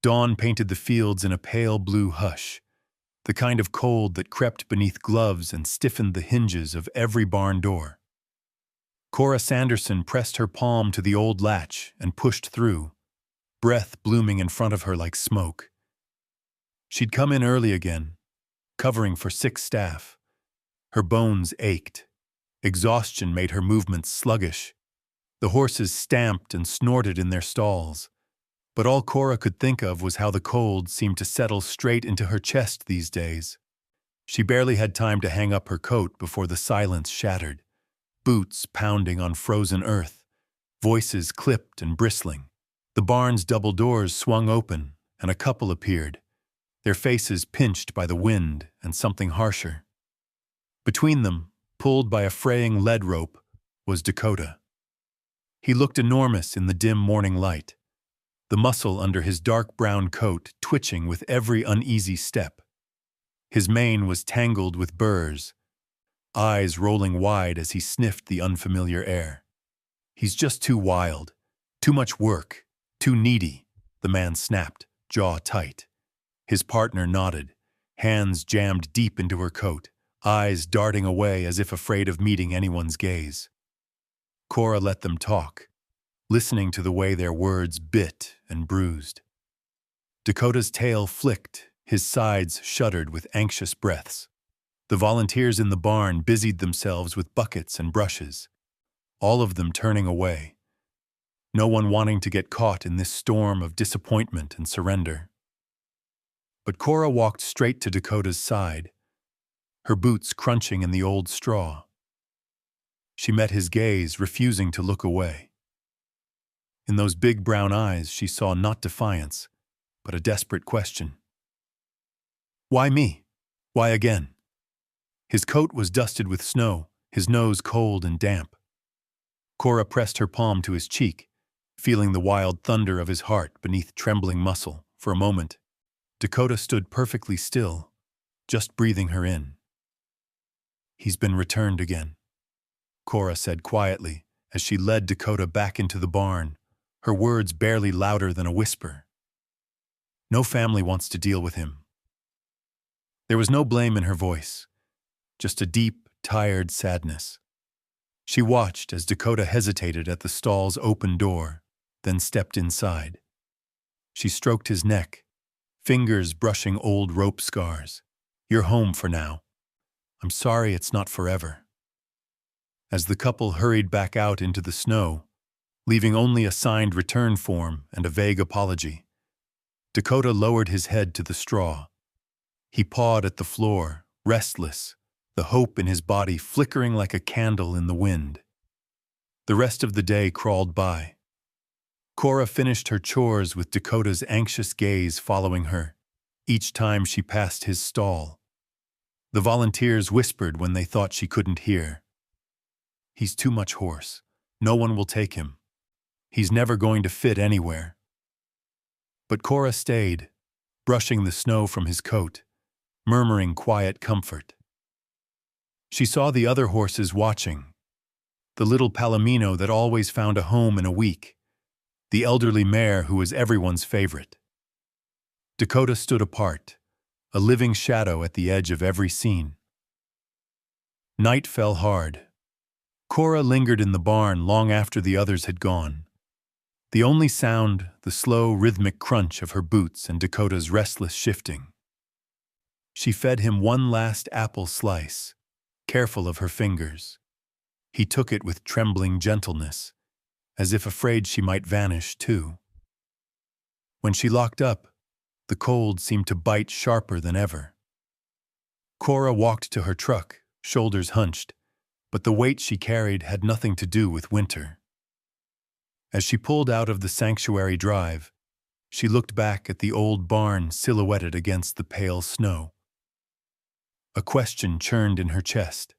Dawn painted the fields in a pale blue hush, the kind of cold that crept beneath gloves and stiffened the hinges of every barn door. Cora Sanderson pressed her palm to the old latch and pushed through, breath blooming in front of her like smoke. She'd come in early again, covering for sick staff. Her bones ached. Exhaustion made her movements sluggish. The horses stamped and snorted in their stalls. But all Cora could think of was how the cold seemed to settle straight into her chest these days. She barely had time to hang up her coat before the silence shattered. Boots pounding on frozen earth, voices clipped and bristling. The barn's double doors swung open, and a couple appeared, their faces pinched by the wind and something harsher. Between them, pulled by a fraying lead rope, was Dakota. He looked enormous in the dim morning light, the muscle under his dark brown coat twitching with every uneasy step. His mane was tangled with burrs, eyes rolling wide as he sniffed the unfamiliar air. "He's just too wild, too much work, too needy," the man snapped, jaw tight. His partner nodded, hands jammed deep into her coat, eyes darting away as if afraid of meeting anyone's gaze. Cora let them talk, listening to the way their words bit and bruised. Dakota's tail flicked, his sides shuddered with anxious breaths. The volunteers in the barn busied themselves with buckets and brushes, all of them turning away, no one wanting to get caught in this storm of disappointment and surrender. But Cora walked straight to Dakota's side, her boots crunching in the old straw. She met his gaze, refusing to look away. In those big brown eyes she saw not defiance, but a desperate question. "Why me? Why again?" His coat was dusted with snow, his nose cold and damp. Cora pressed her palm to his cheek, feeling the wild thunder of his heart beneath trembling muscle. For a moment, Dakota stood perfectly still, just breathing her in. "He's been returned again," Cora said quietly as she led Dakota back into the barn, her words barely louder than a whisper. "No family wants to deal with him." There was no blame in her voice, just a deep, tired sadness. She watched as Dakota hesitated at the stall's open door, then stepped inside. She stroked his neck, fingers brushing old rope scars. "You're home for now. I'm sorry it's not forever." As the couple hurried back out into the snow, leaving only a signed return form and a vague apology, Dakota lowered his head to the straw. He pawed at the floor, restless, the hope in his body flickering like a candle in the wind. The rest of the day crawled by. Cora finished her chores with Dakota's anxious gaze following her, each time she passed his stall. The volunteers whispered when they thought she couldn't hear. "He's too much horse. No one will take him. He's never going to fit anywhere." But Cora stayed, brushing the snow from his coat, murmuring quiet comfort. She saw the other horses watching, the little Palomino that always found a home in a week, the elderly mare who was everyone's favorite. Dakota stood apart, a living shadow at the edge of every scene. Night fell hard. Cora lingered in the barn long after the others had gone. The only sound, the slow, rhythmic crunch of her boots and Dakota's restless shifting. She fed him one last apple slice, careful of her fingers. He took it with trembling gentleness, as if afraid she might vanish too. When she locked up, the cold seemed to bite sharper than ever. Cora walked to her truck, shoulders hunched, but the weight she carried had nothing to do with winter. As she pulled out of the sanctuary drive, she looked back at the old barn silhouetted against the pale snow. A question churned in her chest,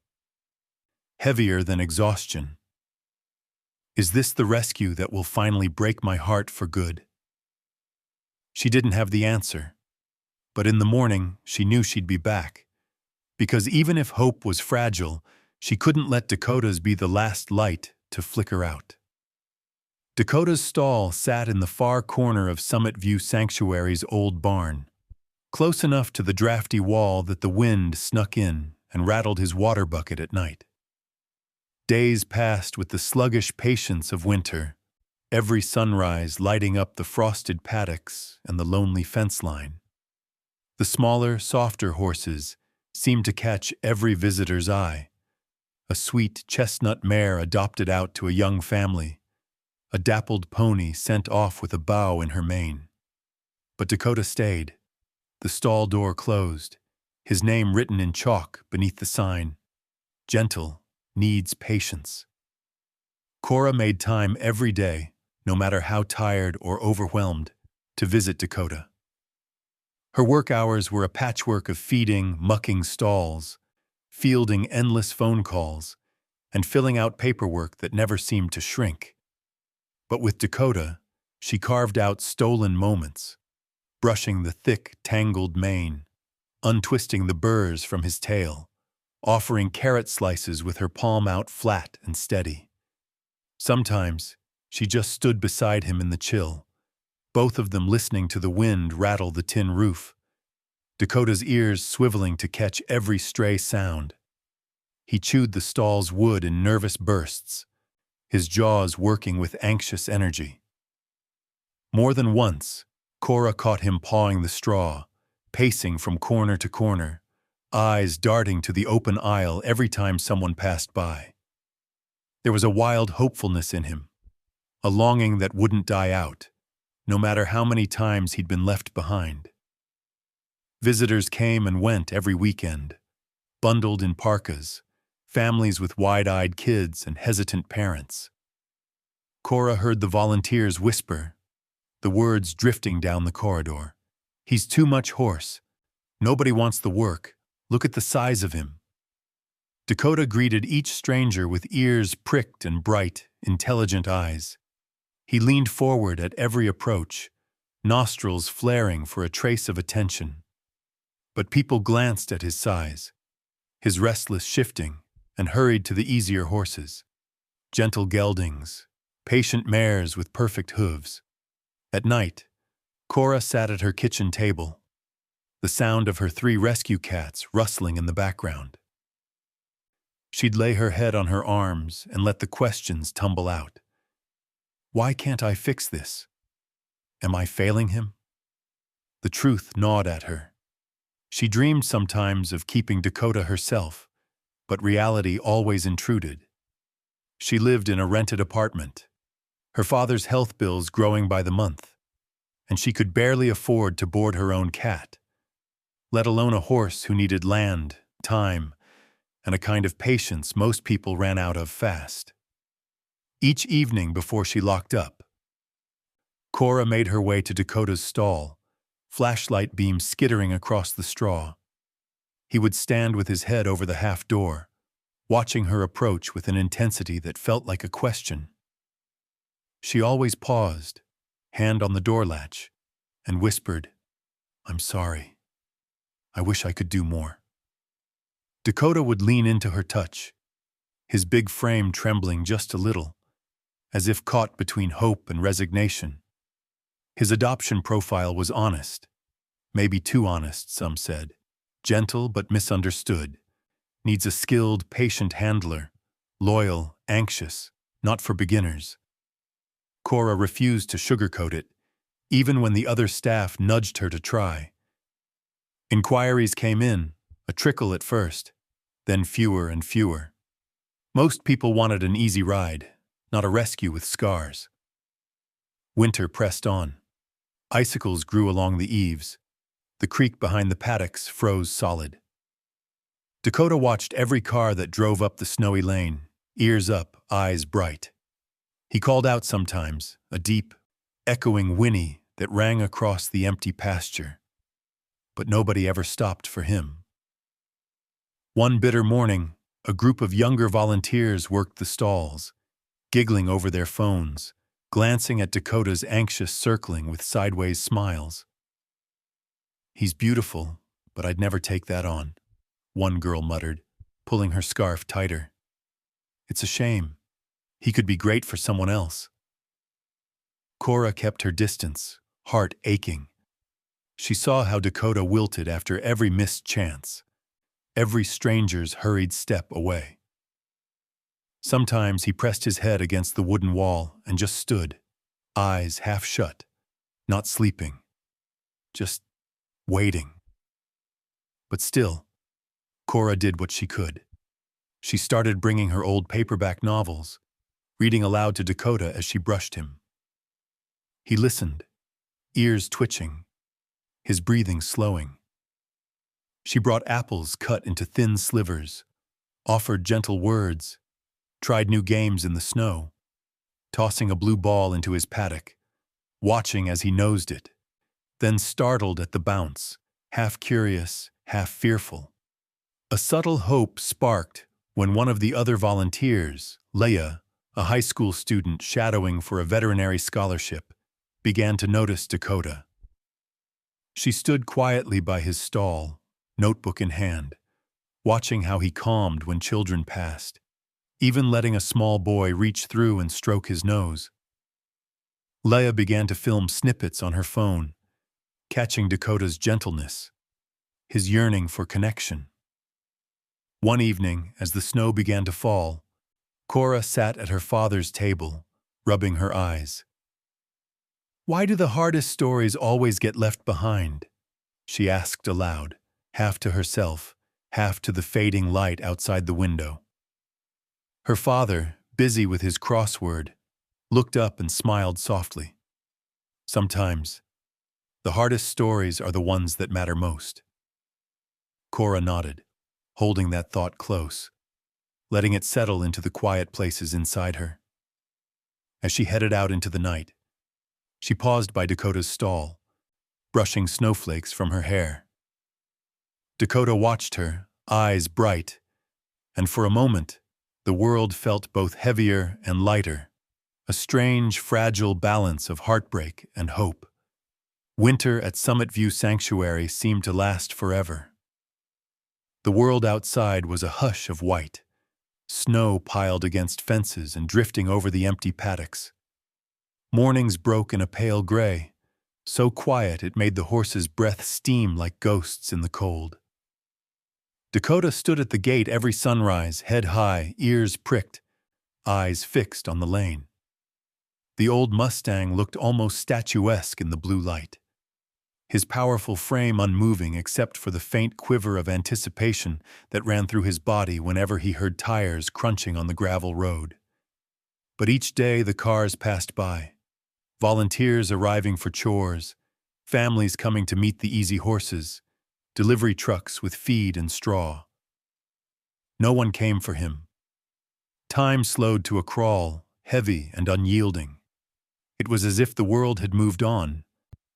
heavier than exhaustion. Is this the rescue that will finally break my heart for good? She didn't have the answer, but in the morning she knew she'd be back, because even if hope was fragile, she couldn't let Dakota's be the last light to flicker out. Dakota's stall sat in the far corner of Summit View Sanctuary's old barn, close enough to the drafty wall that the wind snuck in and rattled his water bucket at night. Days passed with the sluggish patience of winter, every sunrise lighting up the frosted paddocks and the lonely fence line. The smaller, softer horses seemed to catch every visitor's eye. A sweet chestnut mare adopted out to a young family, a dappled pony sent off with a bow in her mane. But Dakota stayed. The stall door closed, his name written in chalk beneath the sign, "Gentle, needs patience." Cora made time every day, no matter how tired or overwhelmed, to visit Dakota. Her work hours were a patchwork of feeding, mucking stalls, fielding endless phone calls, and filling out paperwork that never seemed to shrink. But with Dakota, she carved out stolen moments, brushing the thick, tangled mane, untwisting the burrs from his tail, offering carrot slices with her palm out flat and steady. Sometimes, she just stood beside him in the chill, both of them listening to the wind rattle the tin roof, Dakota's ears swiveling to catch every stray sound. He chewed the stall's wood in nervous bursts, his jaws working with anxious energy. More than once, Cora caught him pawing the straw, pacing from corner to corner, eyes darting to the open aisle every time someone passed by. There was a wild hopefulness in him, a longing that wouldn't die out, no matter how many times he'd been left behind. Visitors came and went every weekend, bundled in parkas, families with wide-eyed kids and hesitant parents. Cora heard the volunteers whisper, the words drifting down the corridor. "He's too much horse. Nobody wants the work. Look at the size of him." Dakota greeted each stranger with ears pricked and bright, intelligent eyes. He leaned forward at every approach, nostrils flaring for a trace of attention. But people glanced at his size, his restless shifting, and hurried to the easier horses. Gentle geldings, patient mares with perfect hooves. At night, Cora sat at her kitchen table, the sound of her 3 rescue cats rustling in the background. She'd lay her head on her arms and let the questions tumble out. Why can't I fix this? Am I failing him? The truth gnawed at her. She dreamed sometimes of keeping Dakota herself, but reality always intruded. She lived in a rented apartment, her father's health bills growing by the month, and she could barely afford to board her own cat, let alone a horse who needed land, time, and a kind of patience most people ran out of fast. Each evening before she locked up, Cora made her way to Dakota's stall, flashlight beams skittering across the straw. He would stand with his head over the half door, watching her approach with an intensity that felt like a question. She always paused, hand on the door latch, and whispered, "I'm sorry. I wish I could do more." Dakota would lean into her touch, his big frame trembling just a little, as if caught between hope and resignation. His adoption profile was honest, maybe too honest, some said, gentle but misunderstood, needs a skilled, patient handler, loyal, anxious, not for beginners. Cora refused to sugarcoat it, even when the other staff nudged her to try. Inquiries came in, a trickle at first, then fewer and fewer. Most people wanted an easy ride, not a rescue with scars. Winter pressed on. Icicles grew along the eaves. The creek behind the paddocks froze solid. Dakota watched every car that drove up the snowy lane, ears up, eyes bright. He called out sometimes, a deep, echoing whinny that rang across the empty pasture. But nobody ever stopped for him. One bitter morning, a group of younger volunteers worked the stalls, giggling over their phones, glancing at Dakota's anxious circling with sideways smiles. "He's beautiful, but I'd never take that on," one girl muttered, pulling her scarf tighter. "It's a shame. He could be great for someone else." Cora kept her distance, heart aching. She saw how Dakota wilted after every missed chance, every stranger's hurried step away. Sometimes he pressed his head against the wooden wall and just stood, eyes half shut, not sleeping, just waiting. But still, Cora did what she could. She started bringing her old paperback novels, reading aloud to Dakota as she brushed him. He listened, ears twitching, his breathing slowing. She brought apples cut into thin slivers, offered gentle words, tried new games in the snow, tossing a blue ball into his paddock, watching as he nosed it, then startled at the bounce, half curious, half fearful. A subtle hope sparked when one of the other volunteers, Leia, a high school student shadowing for a veterinary scholarship, began to notice Dakota. She stood quietly by his stall, notebook in hand, watching how he calmed when children passed, even letting a small boy reach through and stroke his nose. Leia began to film snippets on her phone, catching Dakota's gentleness, his yearning for connection. One evening, as the snow began to fall, Cora sat at her father's table, rubbing her eyes. "Why do the hardest stories always get left behind?" she asked aloud, half to herself, half to the fading light outside the window. Her father, busy with his crossword, looked up and smiled softly. "Sometimes, the hardest stories are the ones that matter most." Cora nodded, holding that thought close, letting it settle into the quiet places inside her. As she headed out into the night, she paused by Dakota's stall, brushing snowflakes from her hair. Dakota watched her, eyes bright, and for a moment, the world felt both heavier and lighter, a strange, fragile balance of heartbreak and hope. Winter at Summit View Sanctuary seemed to last forever. The world outside was a hush of white, snow piled against fences and drifting over the empty paddocks. Mornings broke in a pale gray, so quiet it made the horses' breath steam like ghosts in the cold. Dakota stood at the gate every sunrise, head high, ears pricked, eyes fixed on the lane. The old Mustang looked almost statuesque in the blue light, his powerful frame unmoving except for the faint quiver of anticipation that ran through his body whenever he heard tires crunching on the gravel road. But each day the cars passed by, volunteers arriving for chores, families coming to meet the easy horses, delivery trucks with feed and straw. No one came for him. Time slowed to a crawl, heavy and unyielding. It was as if the world had moved on,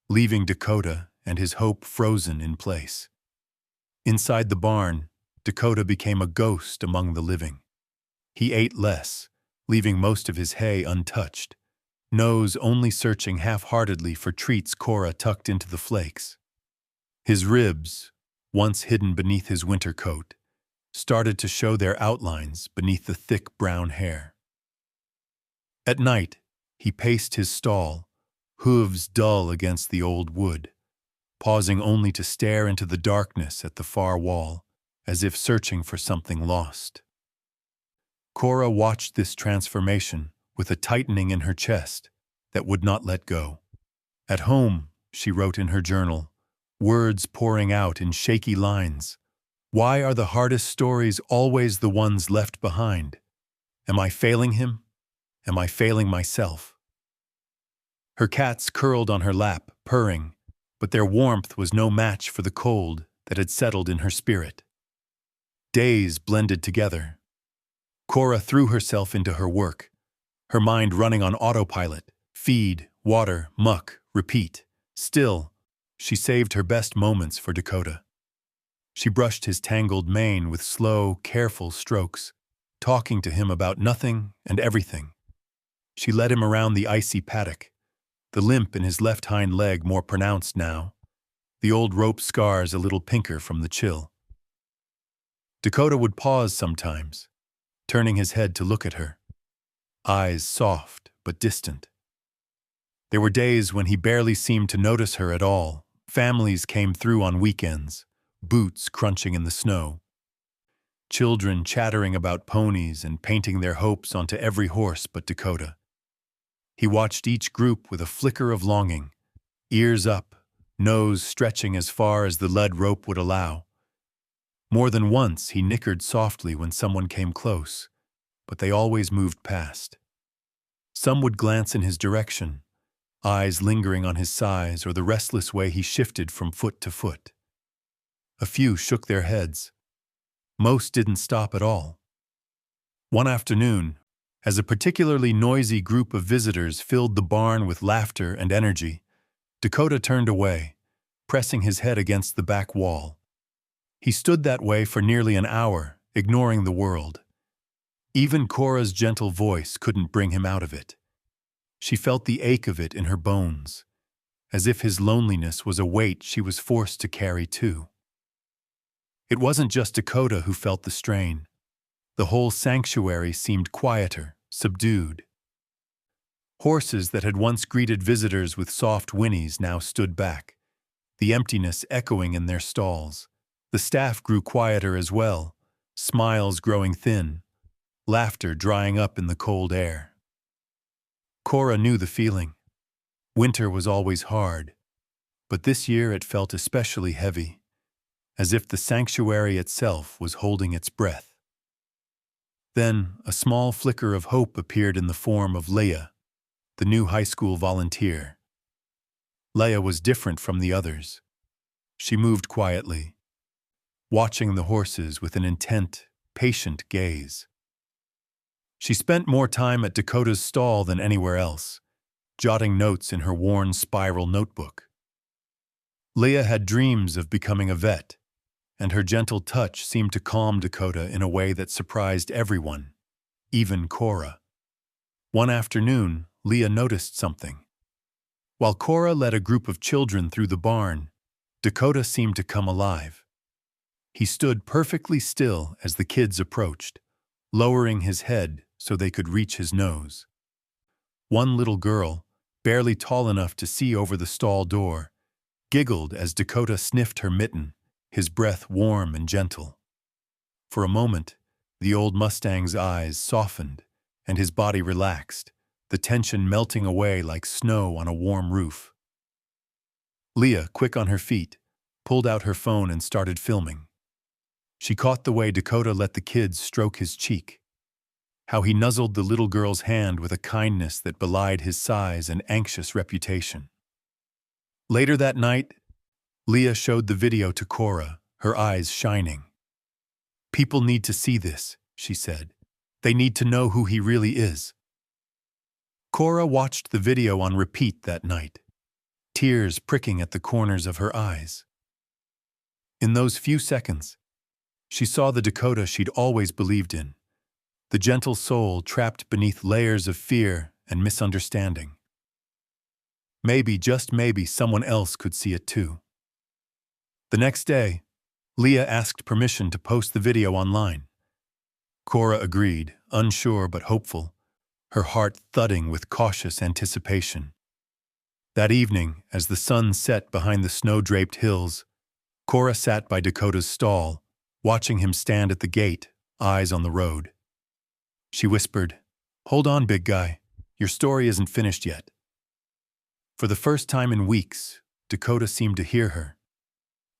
leaving Dakota and his hope frozen in place. Inside the barn, Dakota became a ghost among the living. He ate less, leaving most of his hay untouched, nose only searching half-heartedly for treats Cora tucked into the flakes. His ribs, once hidden beneath his winter coat, started to show their outlines beneath the thick brown hair. At night, he paced his stall, hooves dull against the old wood, pausing only to stare into the darkness at the far wall, as if searching for something lost. Cora watched this transformation with a tightening in her chest that would not let go. At home, she wrote in her journal, words pouring out in shaky lines. Why are the hardest stories always the ones left behind? Am I failing him? Am I failing myself? Her cats curled on her lap, purring, but their warmth was no match for the cold that had settled in her spirit. Days blended together. Cora threw herself into her work, her mind running on autopilot, feed, water, muck, repeat. Still, she saved her best moments for Dakota. She brushed his tangled mane with slow, careful strokes, talking to him about nothing and everything. She led him around the icy paddock, the limp in his left hind leg more pronounced now, the old rope scars a little pinker from the chill. Dakota would pause sometimes, turning his head to look at her, eyes soft but distant. There were days when he barely seemed to notice her at all. Families came through on weekends, boots crunching in the snow. Children chattering about ponies and painting their hopes onto every horse but Dakota. He watched each group with a flicker of longing, ears up, nose stretching as far as the lead rope would allow. More than once he nickered softly when someone came close, but they always moved past. Some would glance in his direction, eyes lingering on his size or the restless way he shifted from foot to foot. A few shook their heads. Most didn't stop at all. One afternoon, as a particularly noisy group of visitors filled the barn with laughter and energy, Dakota turned away, pressing his head against the back wall. He stood that way for nearly an hour, ignoring the world. Even Cora's gentle voice couldn't bring him out of it. She felt the ache of it in her bones, as if his loneliness was a weight she was forced to carry too. It wasn't just Dakota who felt the strain. The whole sanctuary seemed quieter, subdued. Horses that had once greeted visitors with soft whinnies now stood back, the emptiness echoing in their stalls. The staff grew quieter as well, smiles growing thin, laughter drying up in the cold air. Cora knew the feeling. Winter was always hard, but this year it felt especially heavy, as if the sanctuary itself was holding its breath. Then a small flicker of hope appeared in the form of Leia, the new high school volunteer. Leia was different from the others. She moved quietly, watching the horses with an intent, patient gaze. She spent more time at Dakota's stall than anywhere else, jotting notes in her worn spiral notebook. Leia had dreams of becoming a vet, and her gentle touch seemed to calm Dakota in a way that surprised everyone, even Cora. One afternoon, Leia noticed something. While Cora led a group of children through the barn, Dakota seemed to come alive. He stood perfectly still as the kids approached, lowering his head so they could reach his nose. One little girl, barely tall enough to see over the stall door, giggled as Dakota sniffed her mitten, his breath warm and gentle. For a moment, the old Mustang's eyes softened and his body relaxed, the tension melting away like snow on a warm roof. Leia, quick on her feet, pulled out her phone and started filming. She caught the way Dakota let the kids stroke his cheek, how he nuzzled the little girl's hand with a kindness that belied his size and anxious reputation. Later that night, Leia showed the video to Cora, her eyes shining. "People need to see this," she said. "They need to know who he really is." Cora watched the video on repeat that night, tears pricking at the corners of her eyes. In those few seconds, she saw the Dakota she'd always believed in, the gentle soul trapped beneath layers of fear and misunderstanding. Maybe, just maybe, someone else could see it too. The next day, Leia asked permission to post the video online. Cora agreed, unsure but hopeful, her heart thudding with cautious anticipation. That evening, as the sun set behind the snow-draped hills, Cora sat by Dakota's stall, watching him stand at the gate, eyes on the road. She whispered, "Hold on, big guy. Your story isn't finished yet." For the first time in weeks, Dakota seemed to hear her.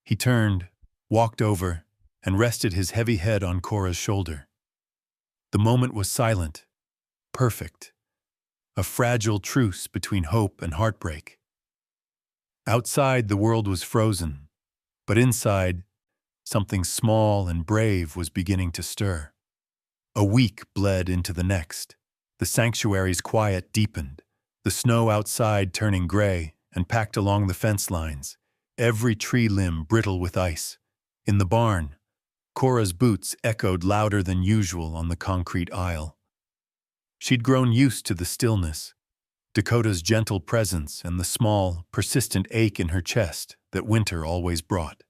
He turned, walked over, and rested his heavy head on Cora's shoulder. The moment was silent, perfect, a fragile truce between hope and heartbreak. Outside, the world was frozen, but inside, something small and brave was beginning to stir. A week bled into the next. The sanctuary's quiet deepened, the snow outside turning gray and packed along the fence lines, every tree limb brittle with ice. In the barn, Cora's boots echoed louder than usual on the concrete aisle. She'd grown used to the stillness, Dakota's gentle presence and the small, persistent ache in her chest that winter always brought.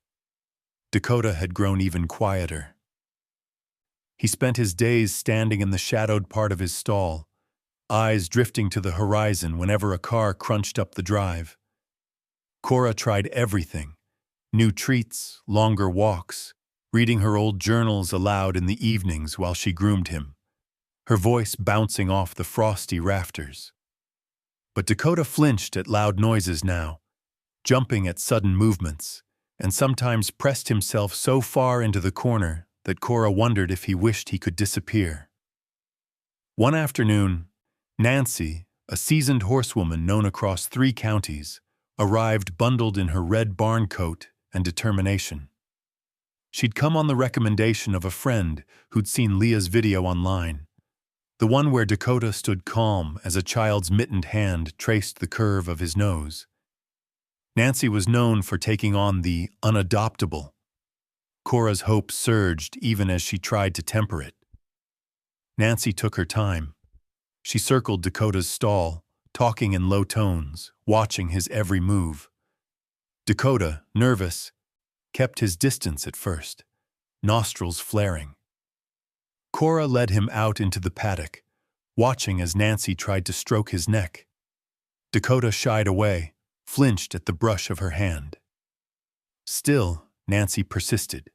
Dakota had grown even quieter. He spent his days standing in the shadowed part of his stall, eyes drifting to the horizon whenever a car crunched up the drive. Cora tried everything: new treats, longer walks, reading her old journals aloud in the evenings while she groomed him, her voice bouncing off the frosty rafters. But Dakota flinched at loud noises now, jumping at sudden movements, and sometimes pressed himself so far into the corner that Cora wondered if he wished he could disappear. One afternoon, Nancy, a seasoned horsewoman known across 3 counties, arrived bundled in her red barn coat and determination. She'd come on the recommendation of a friend who'd seen Leah's video online, the one where Dakota stood calm as a child's mittened hand traced the curve of his nose. Nancy was known for taking on the unadoptable. Cora's hope surged even as she tried to temper it. Nancy took her time. She circled Dakota's stall, talking in low tones, watching his every move. Dakota, nervous, kept his distance at first, nostrils flaring. Cora led him out into the paddock, watching as Nancy tried to stroke his neck. Dakota shied away, flinched at the brush of her hand. Still, Nancy persisted,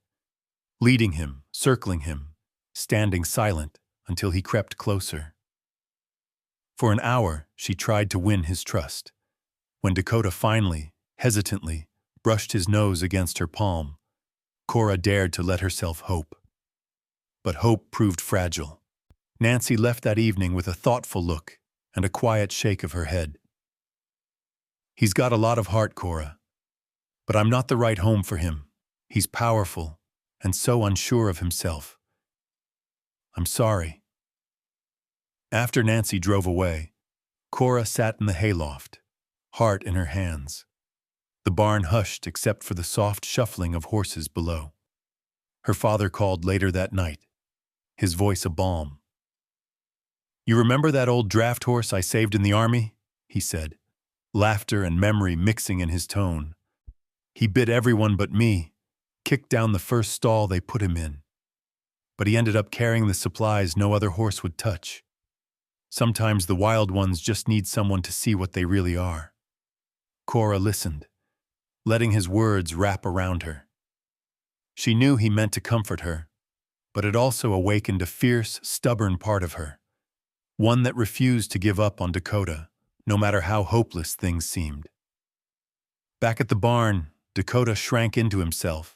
leading him, circling him, standing silent until he crept closer. For an hour, she tried to win his trust. When Dakota finally, hesitantly, brushed his nose against her palm, Cora dared to let herself hope. But hope proved fragile. Nancy left that evening with a thoughtful look and a quiet shake of her head. "He's got a lot of heart, Cora, but I'm not the right home for him. He's powerful and so unsure of himself. I'm sorry." After Nancy drove away, Cora sat in the hayloft, heart in her hands. The barn hushed except for the soft shuffling of horses below. Her father called later that night, his voice a balm. "You remember that old draft horse I saved in the army?" he said, laughter and memory mixing in his tone. "He bit everyone but me, kicked down the first stall they put him in. But he ended up carrying the supplies no other horse would touch. Sometimes the wild ones just need someone to see what they really are." Cora listened, letting his words wrap around her. She knew he meant to comfort her, but it also awakened a fierce, stubborn part of her, one that refused to give up on Dakota, no matter how hopeless things seemed. Back at the barn, Dakota shrank into himself.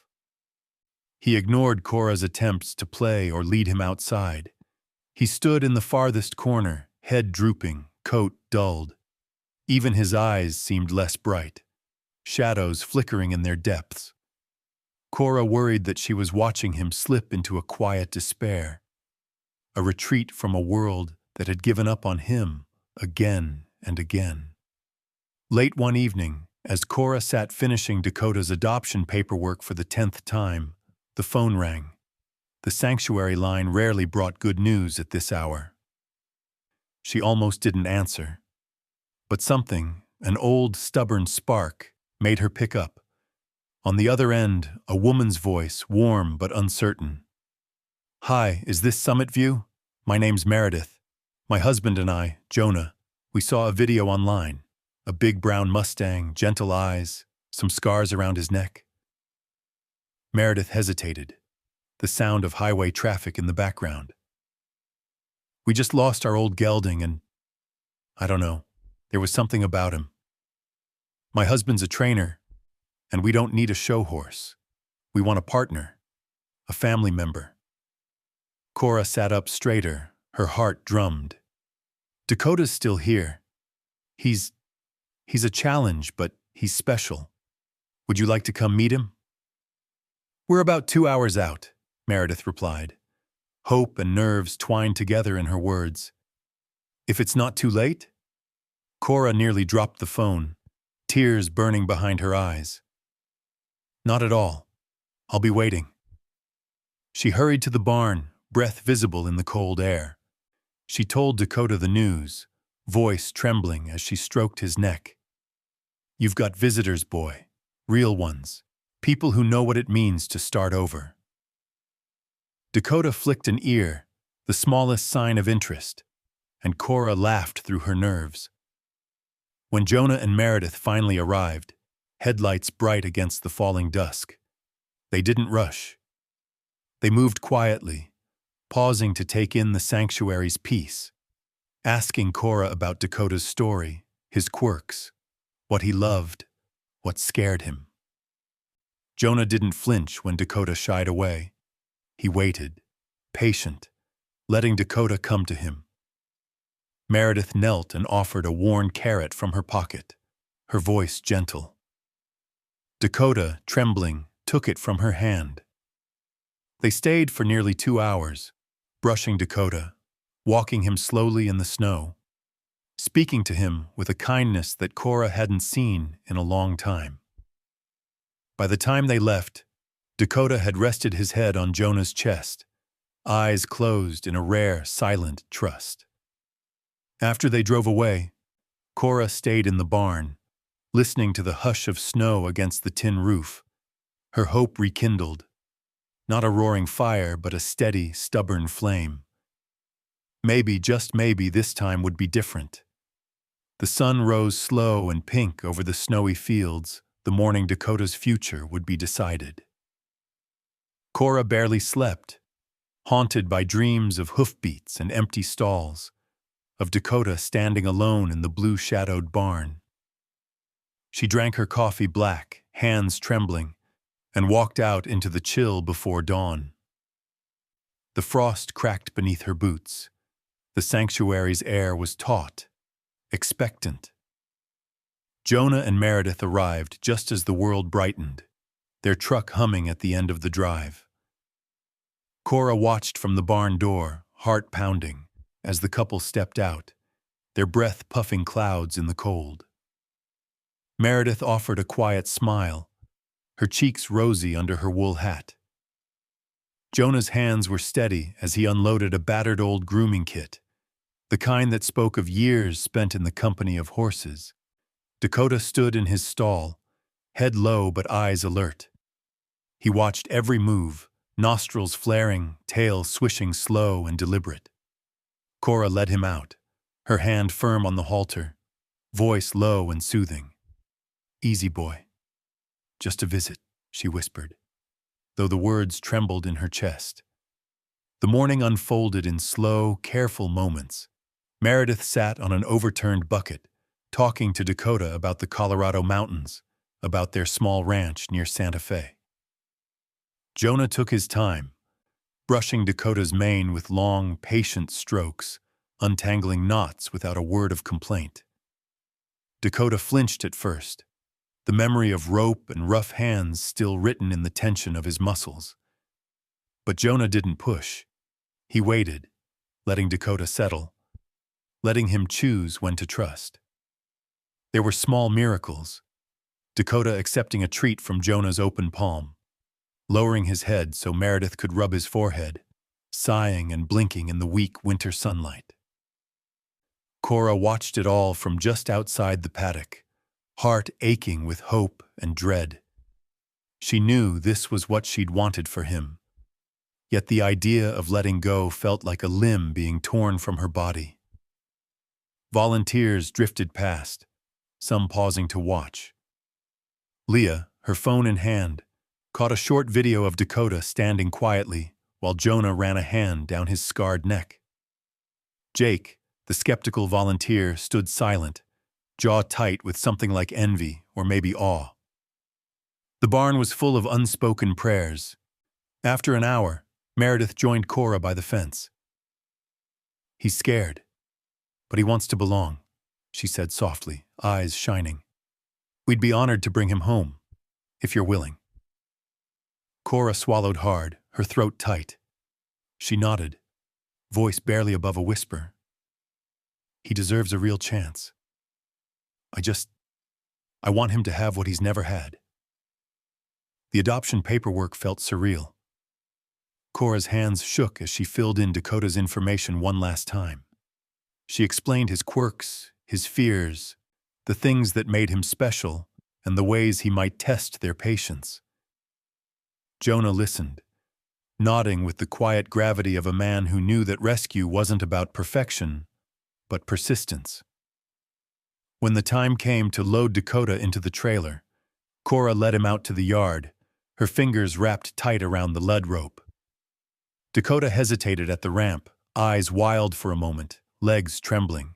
He ignored Cora's attempts to play or lead him outside. He stood in the farthest corner, head drooping, coat dulled. Even his eyes seemed less bright, shadows flickering in their depths. Cora worried that she was watching him slip into a quiet despair, a retreat from a world that had given up on him again and again. Late one evening, as Cora sat finishing Dakota's adoption paperwork for the 10th time, the phone rang. The sanctuary line rarely brought good news at this hour. She almost didn't answer. But something, an old, stubborn spark, made her pick up. On the other end, a woman's voice, warm but uncertain. "Hi, is this Summit View? My name's Meredith. My husband and I, Jonah, we saw a video online. A big brown Mustang, gentle eyes, some scars around his neck." Meredith hesitated, the sound of highway traffic in the background. "We just lost our old gelding and, I don't know, there was something about him. My husband's a trainer, and we don't need a show horse. We want a partner, a family member." Cora sat up straighter, her heart drummed. "Dakota's still here. He's a challenge, but he's special. Would you like to come meet him?" "We're about 2 hours out," Meredith replied, hope and nerves twined together in her words. "If it's not too late?" Cora nearly dropped the phone, tears burning behind her eyes. "Not at all. I'll be waiting." She hurried to the barn, breath visible in the cold air. She told Dakota the news, voice trembling as she stroked his neck. "You've got visitors, boy. Real ones. People who know what it means to start over." Dakota flicked an ear, the smallest sign of interest, and Cora laughed through her nerves. When Jonah and Meredith finally arrived, headlights bright against the falling dusk, they didn't rush. They moved quietly, pausing to take in the sanctuary's peace, asking Cora about Dakota's story, his quirks, what he loved, what scared him. Jonah didn't flinch when Dakota shied away. He waited, patient, letting Dakota come to him. Meredith knelt and offered a worn carrot from her pocket, her voice gentle. Dakota, trembling, took it from her hand. They stayed for nearly 2 hours, brushing Dakota, walking him slowly in the snow, speaking to him with a kindness that Cora hadn't seen in a long time. By the time they left, Dakota had rested his head on Jonah's chest, eyes closed in a rare, silent trust. After they drove away, Cora stayed in the barn, listening to the hush of snow against the tin roof, her hope rekindled. Not a roaring fire, but a steady, stubborn flame. Maybe, just maybe, this time would be different. The sun rose slow and pink over the snowy fields the morning Dakota's future would be decided. Cora barely slept, haunted by dreams of hoofbeats and empty stalls, of Dakota standing alone in the blue-shadowed barn. She drank her coffee black, hands trembling, and walked out into the chill before dawn. The frost cracked beneath her boots. The sanctuary's air was taut, expectant. Jonah and Meredith arrived just as the world brightened, their truck humming at the end of the drive. Cora watched from the barn door, heart pounding, as the couple stepped out, their breath puffing clouds in the cold. Meredith offered a quiet smile, her cheeks rosy under her wool hat. Jonah's hands were steady as he unloaded a battered old grooming kit, the kind that spoke of years spent in the company of horses. Dakota stood in his stall, head low but eyes alert. He watched every move, nostrils flaring, tail swishing slow and deliberate. Cora led him out, her hand firm on the halter, voice low and soothing. "Easy, boy. Just a visit," she whispered, though the words trembled in her chest. The morning unfolded in slow, careful moments. Meredith sat on an overturned bucket, talking to Dakota about the Colorado mountains, about their small ranch near Santa Fe. Jonah took his time, brushing Dakota's mane with long, patient strokes, untangling knots without a word of complaint. Dakota flinched at first, the memory of rope and rough hands still written in the tension of his muscles. But Jonah didn't push. He waited, letting Dakota settle, letting him choose when to trust. There were small miracles, Dakota accepting a treat from Jonah's open palm, lowering his head so Meredith could rub his forehead, sighing and blinking in the weak winter sunlight. Cora watched it all from just outside the paddock, heart aching with hope and dread. She knew this was what she'd wanted for him, yet the idea of letting go felt like a limb being torn from her body. Volunteers drifted past, some pausing to watch. Leah, her phone in hand, caught a short video of Dakota standing quietly while Jonah ran a hand down his scarred neck. Jake, the skeptical volunteer, stood silent, jaw tight with something like envy or maybe awe. The barn was full of unspoken prayers. After an hour, Meredith joined Cora by the fence. "He's scared, but he wants to belong," she said softly, eyes shining. "We'd be honored to bring him home, if you're willing." Cora swallowed hard, her throat tight. She nodded, voice barely above a whisper. "He deserves a real chance. I want him to have what he's never had." The adoption paperwork felt surreal. Cora's hands shook as she filled in Dakota's information one last time. She explained his quirks, his fears, the things that made him special, and the ways he might test their patience. Jonah listened, nodding with the quiet gravity of a man who knew that rescue wasn't about perfection, but persistence. When the time came to load Dakota into the trailer, Cora led him out to the yard, her fingers wrapped tight around the lead rope. Dakota hesitated at the ramp, eyes wild for a moment, legs trembling.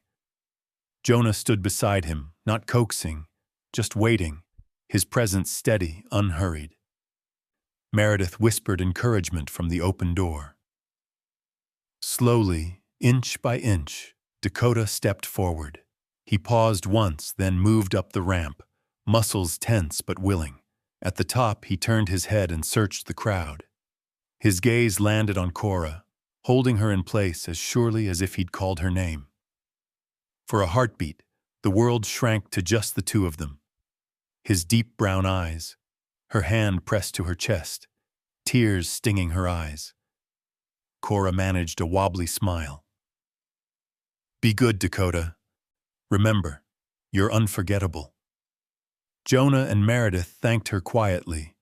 Jonah stood beside him, not coaxing, just waiting, his presence steady, unhurried. Meredith whispered encouragement from the open door. Slowly, inch by inch, Dakota stepped forward. He paused once, then moved up the ramp, muscles tense but willing. At the top, he turned his head and searched the crowd. His gaze landed on Cora, holding her in place as surely as if he'd called her name. For a heartbeat, the world shrank to just the two of them. His deep brown eyes, her hand pressed to her chest, tears stinging her eyes. Cora managed a wobbly smile. "Be good, Dakota. Remember, you're unforgettable." Jonah and Meredith thanked her quietly,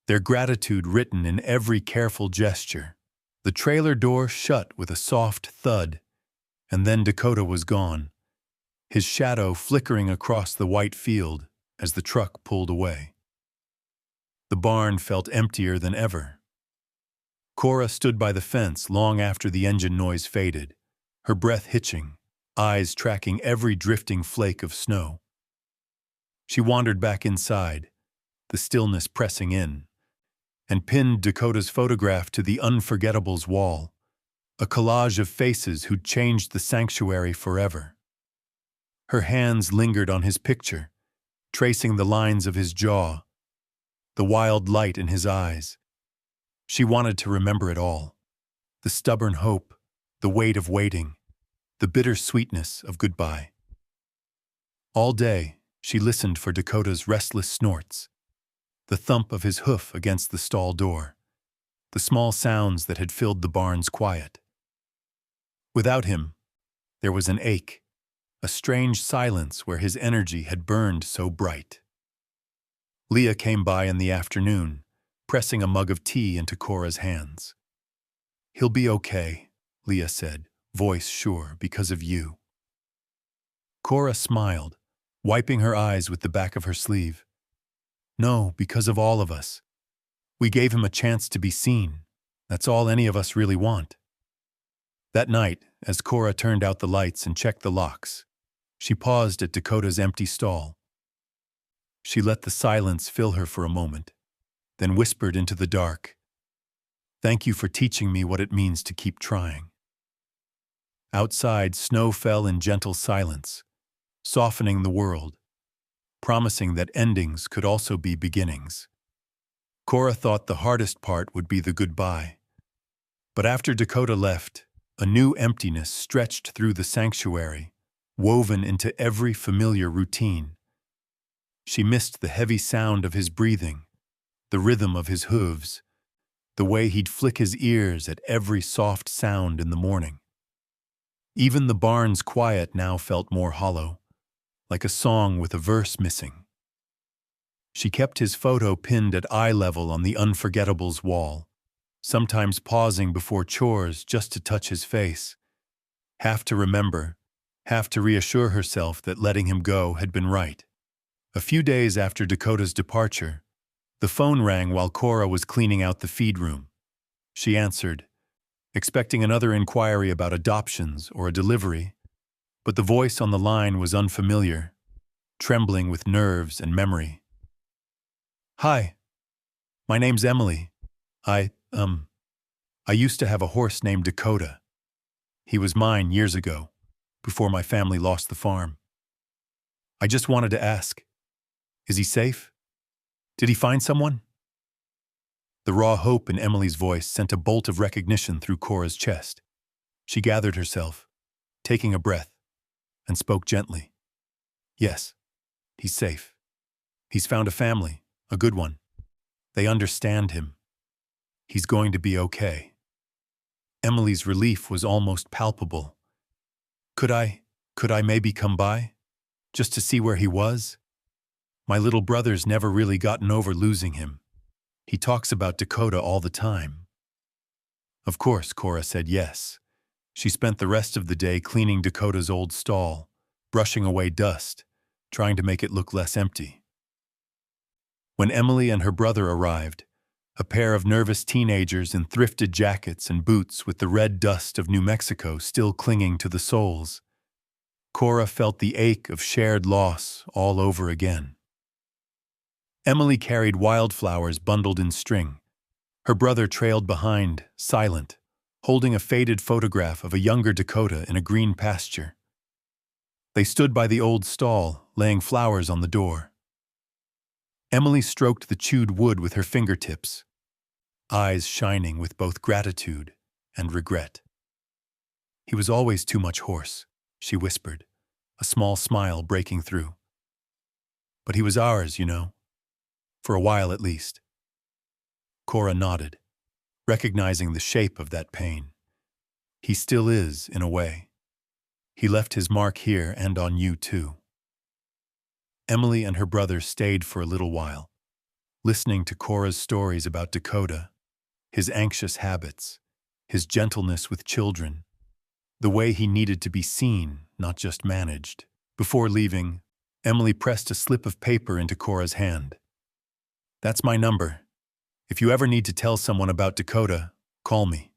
their gratitude written in every careful gesture. The trailer door shut with a soft thud, and then Dakota was gone, his shadow flickering across the white field as the truck pulled away. The barn felt emptier than ever. Cora stood by the fence long after the engine noise faded, her breath hitching, eyes tracking every drifting flake of snow. She wandered back inside, the stillness pressing in, and pinned Dakota's photograph to the Unforgettable's wall, a collage of faces who'd changed the sanctuary forever. Her hands lingered on his picture, tracing the lines of his jaw, the wild light in his eyes. She wanted to remember it all, the stubborn hope, the weight of waiting, the bitter sweetness of goodbye. All day, she listened for Dakota's restless snorts, the thump of his hoof against the stall door, the small sounds that had filled the barn's quiet. Without him, there was an ache, a strange silence where his energy had burned so bright. Leah came by in the afternoon, pressing a mug of tea into Cora's hands. "He'll be okay," Leah said, voice sure, "because of you." Cora smiled, wiping her eyes with the back of her sleeve. "No, because of all of us. We gave him a chance to be seen. That's all any of us really want." That night, as Cora turned out the lights and checked the locks, she paused at Dakota's empty stall. She let the silence fill her for a moment, then whispered into the dark, "Thank you for teaching me what it means to keep trying." Outside, snow fell in gentle silence, softening the world, promising that endings could also be beginnings. Cora thought the hardest part would be the goodbye. But after Dakota left, a new emptiness stretched through the sanctuary, woven into every familiar routine. She missed the heavy sound of his breathing, the rhythm of his hooves, the way he'd flick his ears at every soft sound in the morning. Even the barn's quiet now felt more hollow, like a song with a verse missing. She kept his photo pinned at eye level on the Unforgettable's wall, sometimes pausing before chores just to touch his face, half to remember, half to reassure herself that letting him go had been right. A few days after Dakota's departure, the phone rang while Cora was cleaning out the feed room. She answered, expecting another inquiry about adoptions or a delivery, but the voice on the line was unfamiliar, trembling with nerves and memory. "Hi, my name's Emily. I used to have a horse named Dakota. He was mine years ago, before my family lost the farm. I just wanted to ask, is he safe? Did he find someone?" The raw hope in Emily's voice sent a bolt of recognition through Cora's chest. She gathered herself, taking a breath, and spoke gently. "Yes, he's safe. He's found a family, a good one. They understand him. He's going to be okay." Emily's relief was almost palpable. Could I maybe come by? Just to see where he was? My little brother's never really gotten over losing him. He talks about Dakota all the time." Of course, Cora said yes. She spent the rest of the day cleaning Dakota's old stall, brushing away dust, trying to make it look less empty. When Emily and her brother arrived, a pair of nervous teenagers in thrifted jackets and boots with the red dust of New Mexico still clinging to the soles, Cora felt the ache of shared loss all over again. Emily carried wildflowers bundled in string. Her brother trailed behind, silent, holding a faded photograph of a younger Dakota in a green pasture. They stood by the old stall, laying flowers on the door. Emily stroked the chewed wood with her fingertips, eyes shining with both gratitude and regret. "He was always too much horse," she whispered, a small smile breaking through. "But he was ours, you know. For a while at least." Cora nodded, recognizing the shape of that pain. "He still is, in a way. He left his mark here and on you, too." Emily and her brother stayed for a little while, listening to Cora's stories about Dakota, his anxious habits, his gentleness with children, the way he needed to be seen, not just managed. Before leaving, Emily pressed a slip of paper into Cora's hand. "That's my number. If you ever need to tell someone about Dakota, call me."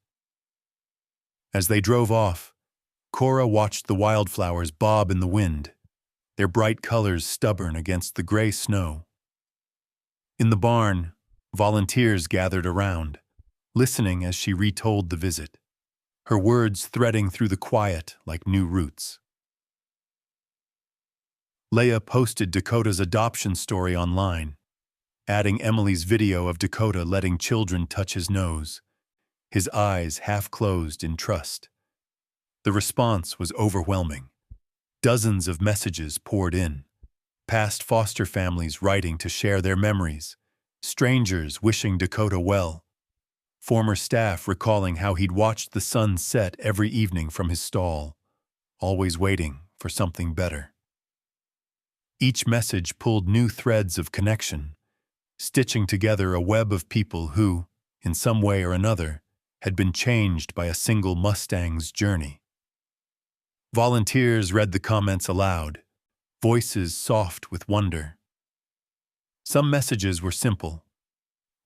As they drove off, Cora watched the wildflowers bob in the wind, their bright colors stubborn against the gray snow. In the barn, volunteers gathered around, listening as she retold the visit, her words threading through the quiet like new roots. Leah posted Dakota's adoption story online, adding Emily's video of Dakota letting children touch his nose, his eyes half closed in trust. The response was overwhelming. Dozens of messages poured in, past foster families writing to share their memories, strangers wishing Dakota well, former staff recalling how he'd watched the sun set every evening from his stall, always waiting for something better. Each message pulled new threads of connection, stitching together a web of people who, in some way or another, had been changed by a single Mustang's journey. Volunteers read the comments aloud, voices soft with wonder. Some messages were simple: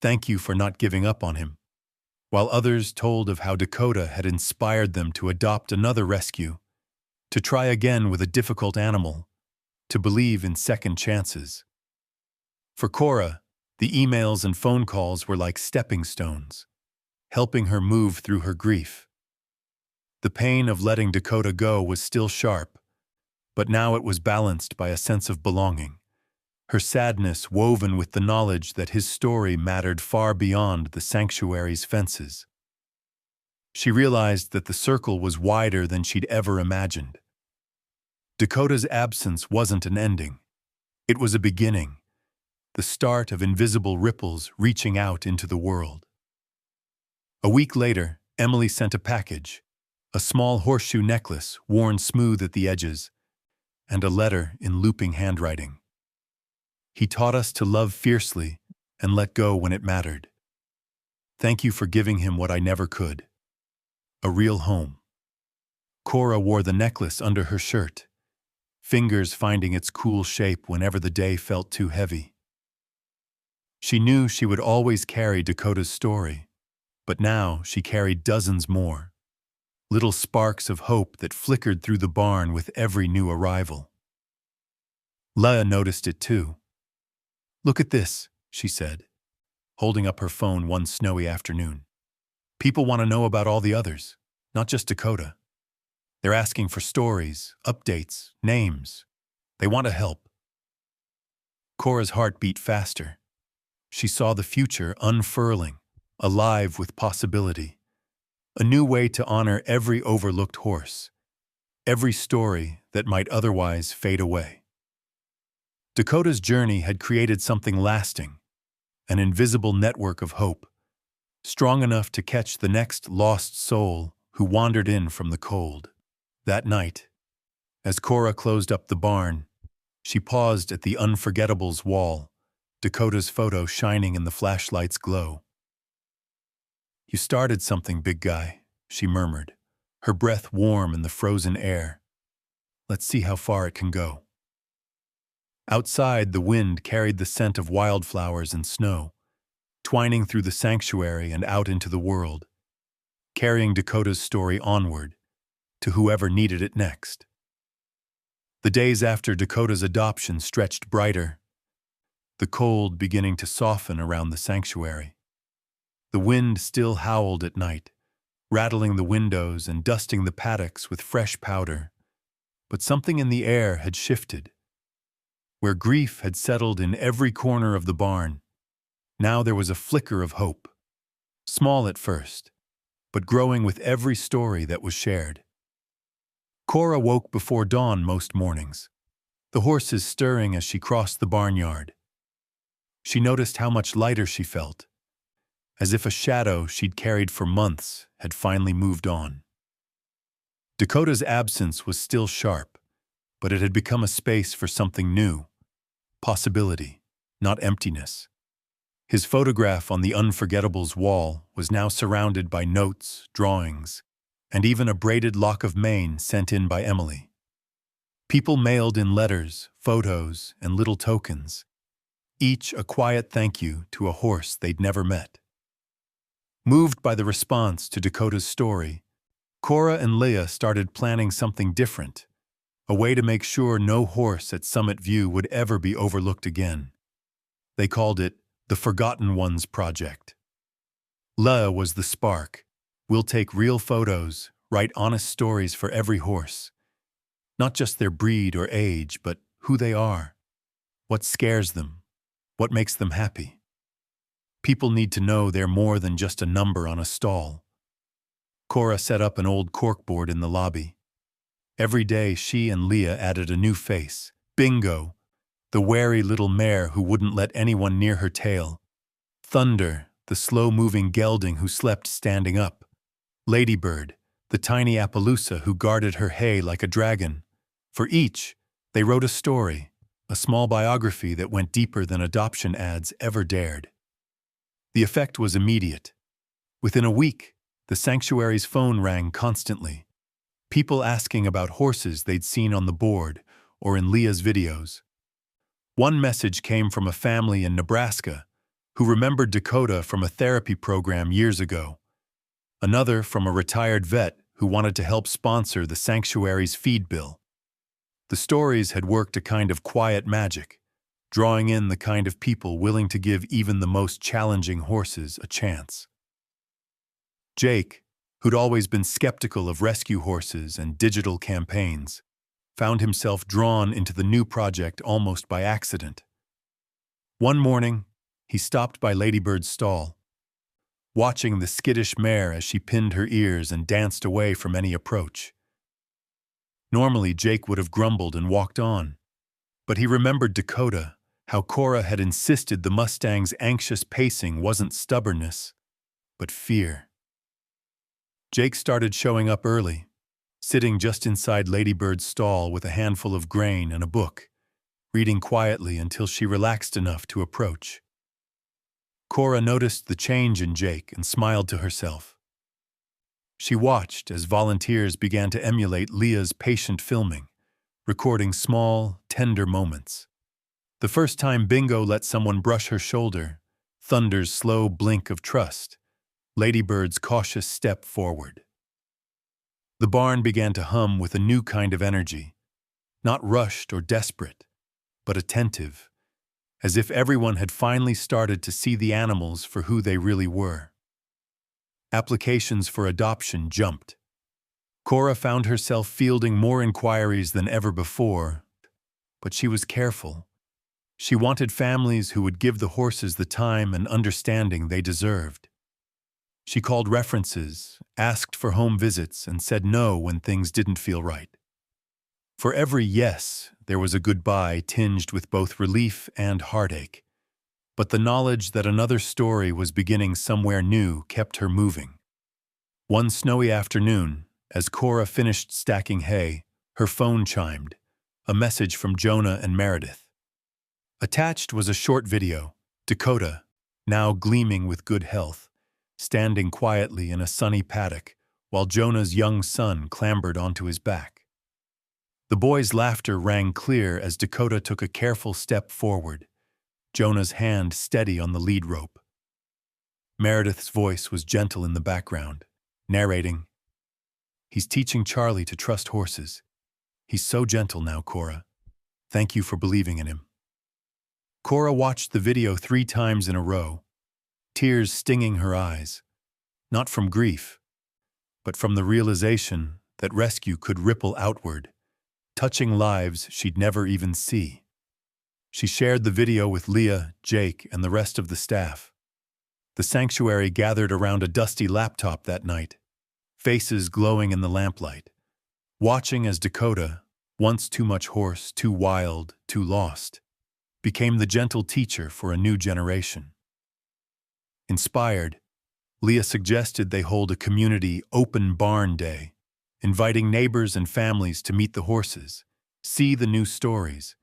"Thank you for not giving up on him," while others told of how Dakota had inspired them to adopt another rescue, to try again with a difficult animal, to believe in second chances. For Cora, the emails and phone calls were like stepping stones, helping her move through her grief. The pain of letting Dakota go was still sharp, but now it was balanced by a sense of belonging, her sadness woven with the knowledge that his story mattered far beyond the sanctuary's fences. She realized that the circle was wider than she'd ever imagined. Dakota's absence wasn't an ending. It was a beginning, the start of invisible ripples reaching out into the world. A week later, Emily sent a package, a small horseshoe necklace worn smooth at the edges, and a letter in looping handwriting. "He taught us to love fiercely and let go when it mattered. Thank you for giving him what I never could. A real home." Cora wore the necklace under her shirt, fingers finding its cool shape whenever the day felt too heavy. She knew she would always carry Dakota's story, but now she carried dozens more, little sparks of hope that flickered through the barn with every new arrival. Leah noticed it too. "Look at this," she said, holding up her phone one snowy afternoon. "People want to know about all the others, not just Dakota. They're asking for stories, updates, names. They want to help." Cora's heart beat faster. She saw the future unfurling, alive with possibility. A new way to honor every overlooked horse, every story that might otherwise fade away. Dakota's journey had created something lasting, an invisible network of hope, strong enough to catch the next lost soul who wandered in from the cold. That night, as Cora closed up the barn, she paused at the Unforgettable's wall, Dakota's photo shining in the flashlight's glow. "You started something, big guy," she murmured, her breath warm in the frozen air. Let's see how far it can go. Outside, the wind carried the scent of wildflowers and snow, twining through the sanctuary and out into the world, carrying Dakota's story onward to whoever needed it next. The days after Dakota's adoption stretched brighter, the cold beginning to soften around the sanctuary. The wind still howled at night, rattling the windows and dusting the paddocks with fresh powder. But something in the air had shifted. Where grief had settled in every corner of the barn, now there was a flicker of hope. Small at first, but growing with every story that was shared. Cora woke before dawn most mornings, the horses stirring as she crossed the barnyard. She noticed how much lighter she felt, as if a shadow she'd carried for months had finally moved on. Dakota's absence was still sharp, but it had become a space for something new, possibility, not emptiness. His photograph on the Unforgettable's wall was now surrounded by notes, drawings, and even a braided lock of mane sent in by Emily. People mailed in letters, photos, and little tokens, each a quiet thank you to a horse they'd never met. Moved by the response to Dakota's story, Cora and Leah started planning something different, a way to make sure no horse at Summit View would ever be overlooked again. They called it the Forgotten Ones Project. Leah was the spark. We'll take real photos, write honest stories for every horse. Not just their breed or age, but who they are, what scares them, what makes them happy. People need to know they're more than just a number on a stall. Cora set up an old corkboard in the lobby. Every day she and Leah added a new face. Bingo, the wary little mare who wouldn't let anyone near her tail. Thunder, the slow-moving gelding who slept standing up. Ladybird, the tiny Appaloosa who guarded her hay like a dragon. For each, they wrote a story, a small biography that went deeper than adoption ads ever dared. The effect was immediate. Within a week, the sanctuary's phone rang constantly. People asking about horses they'd seen on the board or in Leah's videos. One message came from a family in Nebraska who remembered Dakota from a therapy program years ago. Another from a retired vet who wanted to help sponsor the sanctuary's feed bill. The stories had worked a kind of quiet magic, drawing in the kind of people willing to give even the most challenging horses a chance. Jake, who'd always been skeptical of rescue horses and digital campaigns, found himself drawn into the new project almost by accident. One morning, he stopped by Ladybird's stall, watching the skittish mare as she pinned her ears and danced away from any approach. Normally, Jake would have grumbled and walked on, but he remembered Dakota, how Cora had insisted the Mustang's anxious pacing wasn't stubbornness, but fear. Jake started showing up early, sitting just inside Ladybird's stall with a handful of grain and a book, reading quietly until she relaxed enough to approach. Cora noticed the change in Jake and smiled to herself. She watched as volunteers began to emulate Leah's patient filming, recording small, tender moments. The first time Bingo let someone brush her shoulder, Thunder's slow blink of trust, Ladybird's cautious step forward. The barn began to hum with a new kind of energy, not rushed or desperate, but attentive, as if everyone had finally started to see the animals for who they really were. Applications for adoption jumped. Cora found herself fielding more inquiries than ever before, but she was careful. She wanted families who would give the horses the time and understanding they deserved. She called references, asked for home visits, and said no when things didn't feel right. For every yes, there was a goodbye tinged with both relief and heartache. But the knowledge that another story was beginning somewhere new kept her moving. One snowy afternoon, as Cora finished stacking hay, her phone chimed, a message from Jonah and Meredith. Attached was a short video, Dakota, now gleaming with good health, standing quietly in a sunny paddock, while Jonah's young son clambered onto his back. The boy's laughter rang clear as Dakota took a careful step forward, Jonah's hand steady on the lead rope. Meredith's voice was gentle in the background, narrating, "He's teaching Charlie to trust horses. He's so gentle now, Cora. Thank you for believing in him." Cora watched the video 3 times in a row, tears stinging her eyes, not from grief, but from the realization that rescue could ripple outward, touching lives she'd never even see. She shared the video with Leah, Jake, and the rest of the staff. The sanctuary gathered around a dusty laptop that night, faces glowing in the lamplight, watching as Dakota, once too much horse, too wild, too lost, became the gentle teacher for a new generation. Inspired, Leah suggested they hold a community open barn day, inviting neighbors and families to meet the horses, see the new stories,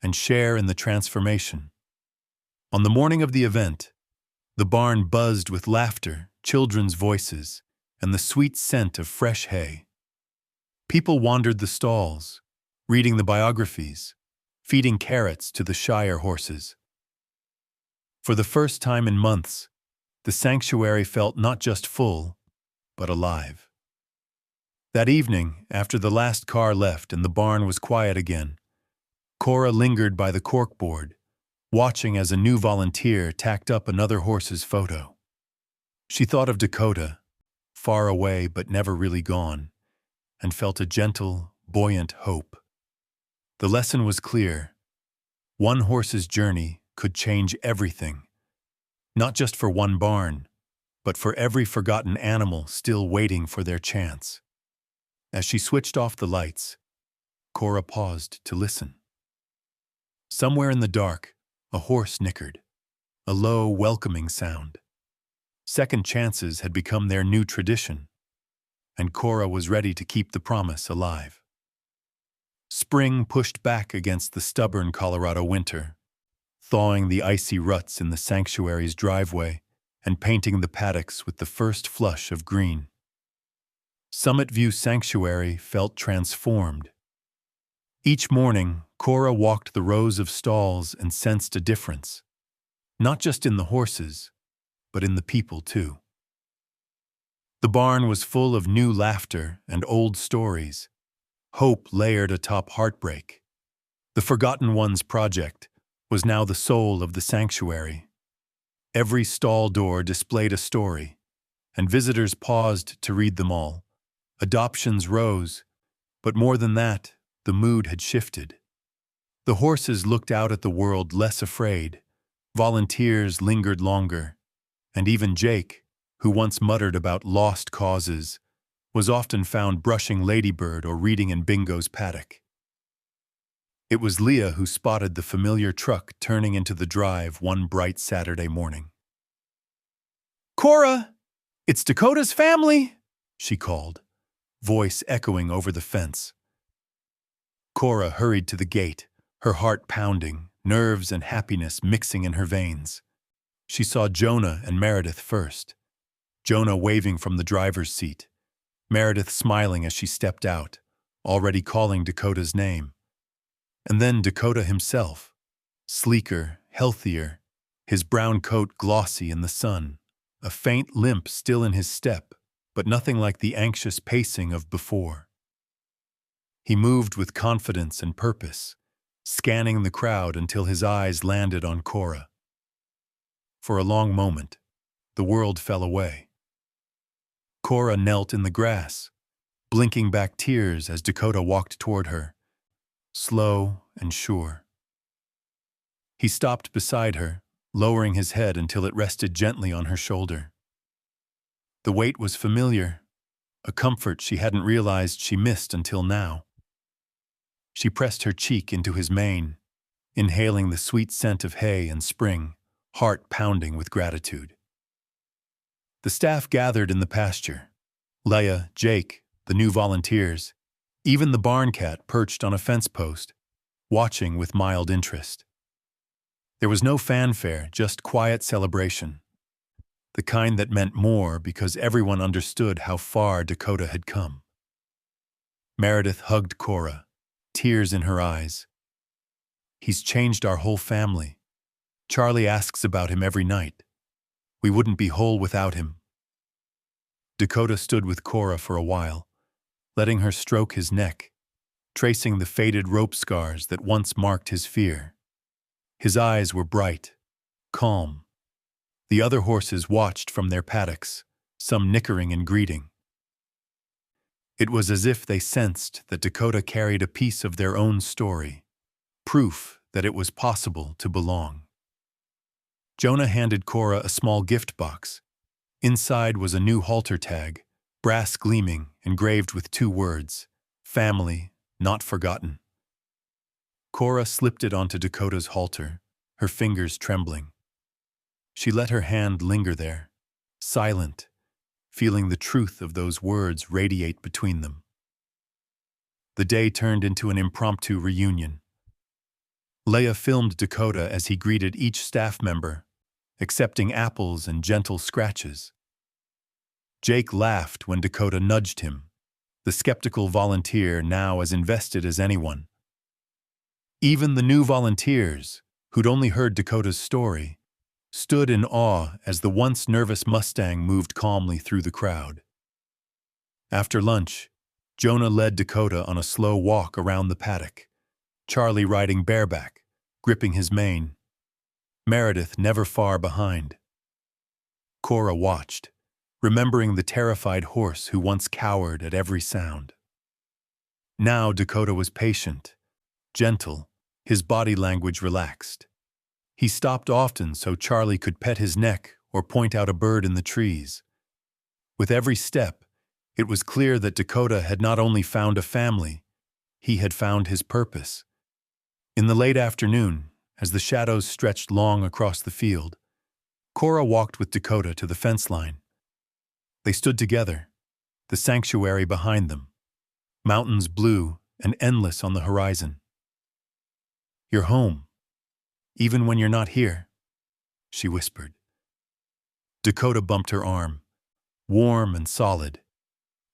and share in the transformation. On the morning of the event, the barn buzzed with laughter, children's voices, and the sweet scent of fresh hay. People wandered the stalls, reading the biographies, feeding carrots to the shire horses. For the first time in months, the sanctuary felt not just full, but alive. That evening, after the last car left and the barn was quiet again, Cora lingered by the corkboard, watching as a new volunteer tacked up another horse's photo. She thought of Dakota, far away but never really gone, and felt a gentle, buoyant hope. The lesson was clear. One horse's journey could change everything, not just for one barn, but for every forgotten animal still waiting for their chance. As she switched off the lights, Cora paused to listen. Somewhere in the dark, a horse nickered, a low, welcoming sound. Second chances had become their new tradition, and Cora was ready to keep the promise alive. Spring pushed back against the stubborn Colorado winter, thawing the icy ruts in the sanctuary's driveway and painting the paddocks with the first flush of green. Summit View Sanctuary felt transformed. Each morning, Cora walked the rows of stalls and sensed a difference, not just in the horses, but in the people too. The barn was full of new laughter and old stories, hope layered atop heartbreak. The Forgotten Ones Project was now the soul of the sanctuary. Every stall door displayed a story, and visitors paused to read them all. Adoptions rose, but more than that, the mood had shifted. The horses looked out at the world less afraid, volunteers lingered longer, and even Jake, who once muttered about lost causes, was often found brushing Ladybird or reading in Bingo's paddock. It was Leah who spotted the familiar truck turning into the drive one bright Saturday morning. "Cora, it's Dakota's family," she called, voice echoing over the fence. Cora hurried to the gate, her heart pounding, nerves and happiness mixing in her veins. She saw Jonah and Meredith first. Jonah waving from the driver's seat, Meredith smiling as she stepped out, already calling Dakota's name. And then Dakota himself, sleeker, healthier, his brown coat glossy in the sun, a faint limp still in his step, but nothing like the anxious pacing of before. He moved with confidence and purpose, scanning the crowd until his eyes landed on Cora. For a long moment, the world fell away. Cora knelt in the grass, blinking back tears as Dakota walked toward her, slow and sure. He stopped beside her, lowering his head until it rested gently on her shoulder. The weight was familiar, a comfort she hadn't realized she missed until now. She pressed her cheek into his mane, inhaling the sweet scent of hay and spring, heart pounding with gratitude. The staff gathered in the pasture. Leah, Jake, the new volunteers, even the barn cat perched on a fence post, watching with mild interest. There was no fanfare, just quiet celebration. the kind that meant more because everyone understood how far Dakota had come. Meredith hugged Cora, tears in her eyes. "He's changed our whole family. Charlie asks about him every night. We wouldn't be whole without him." Dakota stood with Cora for a while, letting her stroke his neck, tracing the faded rope scars that once marked his fear. His eyes were bright, calm. The other horses watched from their paddocks, some nickering in greeting. It was as if they sensed that Dakota carried a piece of their own story, proof that it was possible to belong. Jonah handed Cora a small gift box. Inside was a new halter tag, brass gleaming, engraved with 2 words, "Family, not forgotten." Cora slipped it onto Dakota's halter, her fingers trembling. She let her hand linger there, silent, feeling the truth of those words radiate between them. The day turned into an impromptu reunion. Leia filmed Dakota as he greeted each staff member, accepting apples and gentle scratches. Jake laughed when Dakota nudged him, the skeptical volunteer now as invested as anyone. Even the new volunteers, who'd only heard Dakota's story, stood in awe as the once nervous Mustang moved calmly through the crowd. After lunch, Jonah led Dakota on a slow walk around the paddock, Charlie riding bareback, gripping his mane. Meredith never far behind. Cora watched, remembering the terrified horse who once cowered at every sound. Now Dakota was patient, gentle, his body language relaxed. He stopped often so Charlie could pet his neck or point out a bird in the trees. With every step, it was clear that Dakota had not only found a family, he had found his purpose. In the late afternoon, as the shadows stretched long across the field, Cora walked with Dakota to the fence line. They stood together, the sanctuary behind them, mountains blue and endless on the horizon. "You're home, even when you're not here," she whispered. Dakota bumped her arm, warm and solid.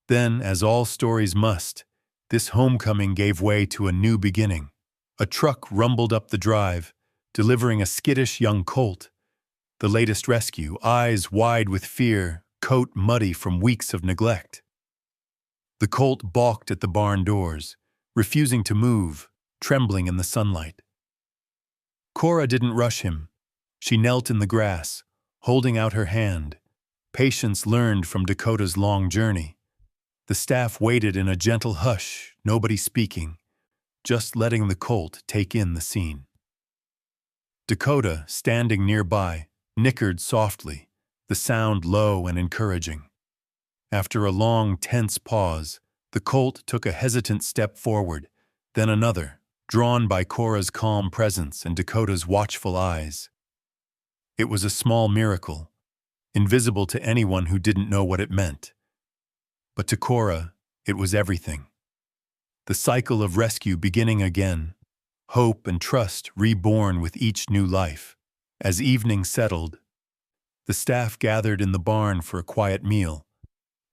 Then, as all stories must, this homecoming gave way to a new beginning. A truck rumbled up the drive, delivering a skittish young colt, the latest rescue, eyes wide with fear, coat muddy from weeks of neglect. The colt balked at the barn doors, refusing to move, trembling in the sunlight. Cora didn't rush him. She knelt in the grass, holding out her hand, patience learned from Dakota's long journey. The staff waited in a gentle hush, nobody speaking, just letting the colt take in the scene. Dakota, standing nearby, nickered softly, the sound low and encouraging. After a long, tense pause, the colt took a hesitant step forward, then another, drawn by Cora's calm presence and Dakota's watchful eyes. It was a small miracle, invisible to anyone who didn't know what it meant. But to Cora, it was everything. The cycle of rescue beginning again, hope and trust reborn with each new life. As evening settled, the staff gathered in the barn for a quiet meal,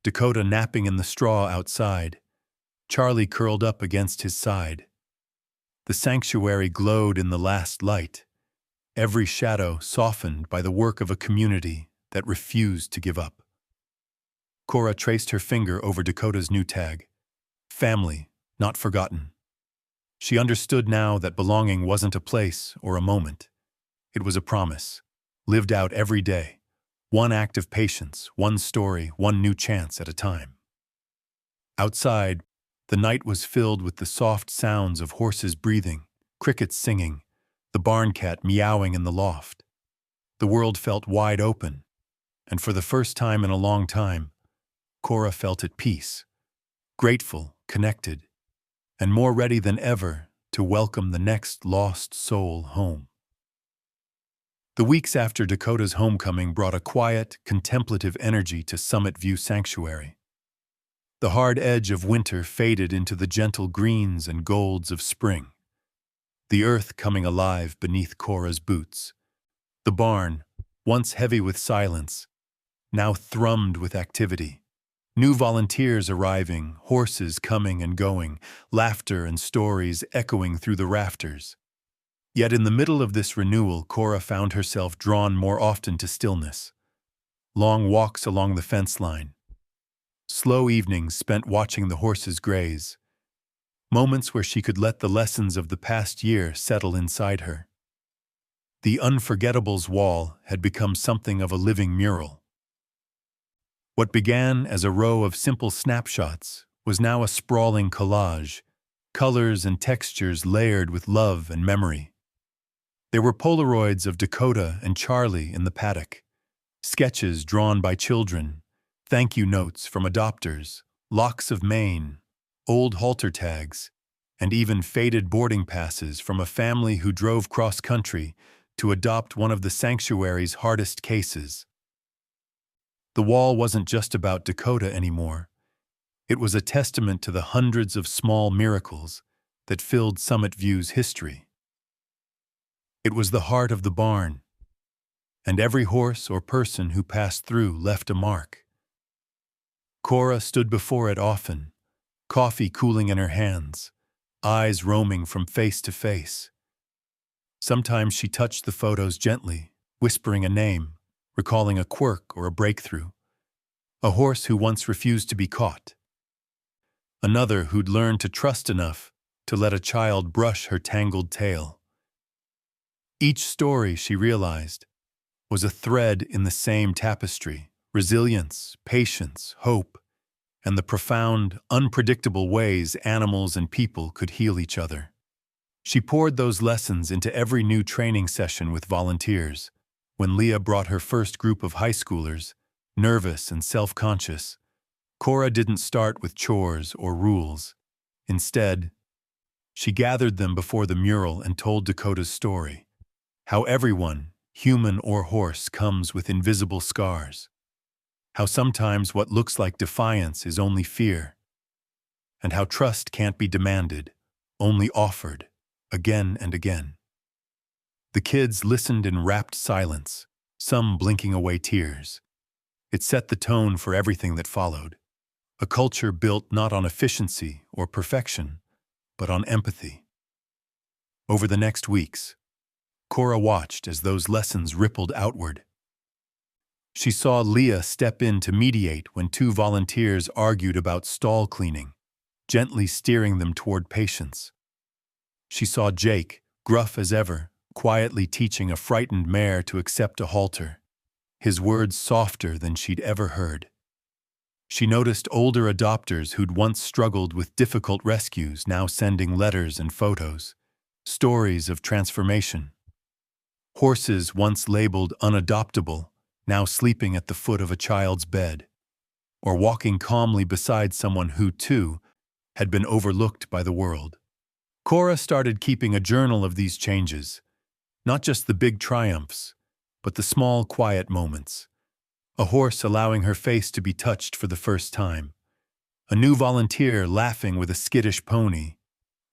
Dakota napping in the straw outside, Charlie curled up against his side. The sanctuary glowed in the last light, every shadow softened by the work of a community that refused to give up. Cora traced her finger over Dakota's new tag, "Family, not forgotten." She understood now that belonging wasn't a place or a moment. It was a promise, lived out every day, one act of patience, one story, one new chance at a time. Outside, the night was filled with the soft sounds of horses breathing, crickets singing, the barn cat meowing in the loft. The world felt wide open, and for the first time in a long time, Cora felt at peace, grateful, connected, and more ready than ever to welcome the next lost soul home. The weeks after Dakota's homecoming brought a quiet, contemplative energy to Summit View Sanctuary. The hard edge of winter faded into the gentle greens and golds of spring, the earth coming alive beneath Cora's boots. The barn, once heavy with silence, now thrummed with activity. New volunteers arriving, horses coming and going, laughter and stories echoing through the rafters. Yet in the middle of this renewal, Cora found herself drawn more often to stillness. Long walks along the fence line. Slow evenings spent watching the horses graze. Moments where she could let the lessons of the past year settle inside her. The Unforgettables wall had become something of a living mural. What began as a row of simple snapshots was now a sprawling collage, colors and textures layered with love and memory. There were Polaroids of Dakota and Charlie in the paddock, sketches drawn by children, thank you notes from adopters, locks of mane, old halter tags, and even faded boarding passes from a family who drove cross-country to adopt one of the sanctuary's hardest cases. The wall wasn't just about Dakota anymore. It was a testament to the hundreds of small miracles that filled Summit View's history. It was the heart of the barn, and every horse or person who passed through left a mark. Cora stood before it often, coffee cooling in her hands, eyes roaming from face to face. Sometimes she touched the photos gently, whispering a name, recalling a quirk or a breakthrough. A horse who once refused to be caught. Another who'd learned to trust enough to let a child brush her tangled tail. Each story, she realized, was a thread in the same tapestry: resilience, patience, hope, and the profound, unpredictable ways animals and people could heal each other. She poured those lessons into every new training session with volunteers. When Leah brought her first group of high schoolers, nervous and self-conscious, Cora didn't start with chores or rules. Instead, she gathered them before the mural and told Dakota's story. How everyone, human or horse, comes with invisible scars. How sometimes what looks like defiance is only fear. And how trust can't be demanded, only offered, again and again. The kids listened in rapt silence, some blinking away tears. It set the tone for everything that followed. A culture built not on efficiency or perfection, but on empathy. Over the next weeks, Cora watched as those lessons rippled outward. She saw Leah step in to mediate when two volunteers argued about stall cleaning, gently steering them toward patience. She saw Jake, gruff as ever, quietly teaching a frightened mare to accept a halter, his words softer than she'd ever heard. She noticed older adopters who'd once struggled with difficult rescues now sending letters and photos, stories of transformation. Horses once labeled unadoptable, now sleeping at the foot of a child's bed, or walking calmly beside someone who, too, had been overlooked by the world. Cora started keeping a journal of these changes, not just the big triumphs, but the small, quiet moments. A horse allowing her face to be touched for the first time. A new volunteer laughing with a skittish pony.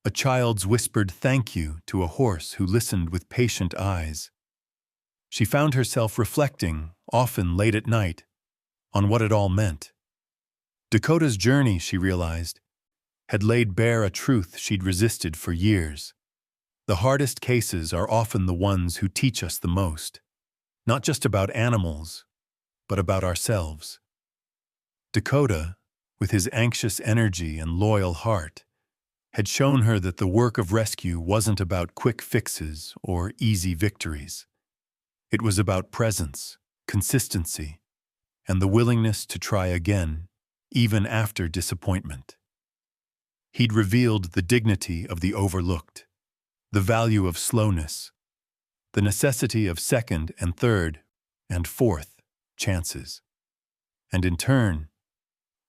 A child's whispered thank you to a horse who listened with patient eyes. She found herself reflecting, often late at night, on what it all meant. Dakota's journey, she realized, had laid bare a truth she'd resisted for years. The hardest cases are often the ones who teach us the most, not just about animals, but about ourselves. Dakota, with his anxious energy and loyal heart, had shown her that the work of rescue wasn't about quick fixes or easy victories. It was about presence, consistency, and the willingness to try again, even after disappointment. He'd revealed the dignity of the overlooked, the value of slowness, the necessity of second and third and fourth chances. And in turn,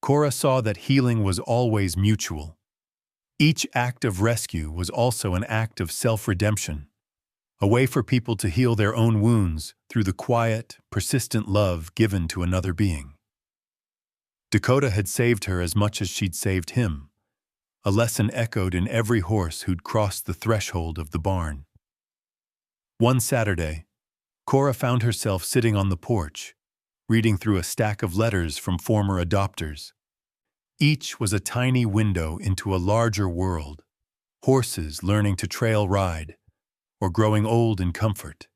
Cora saw that healing was always mutual. Each act of rescue was also an act of self-redemption, a way for people to heal their own wounds through the quiet, persistent love given to another being. Dakota had saved her as much as she'd saved him, a lesson echoed in every horse who'd crossed the threshold of the barn. One Saturday, Cora found herself sitting on the porch, reading through a stack of letters from former adopters. Each was a tiny window into a larger world, horses learning to trail ride, or growing old in comfort,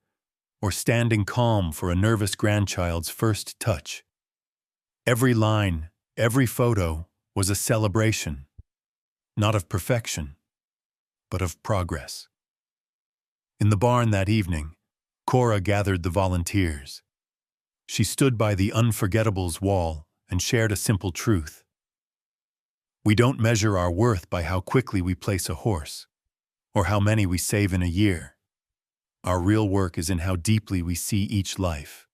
or standing calm for a nervous grandchild's first touch. Every line, every photo was a celebration, not of perfection, but of progress. In the barn that evening, Cora gathered the volunteers. She stood by the Unforgettable's wall and shared a simple truth. We don't measure our worth by how quickly we place a horse, or how many we save in a year. Our real work is in how deeply we see each life,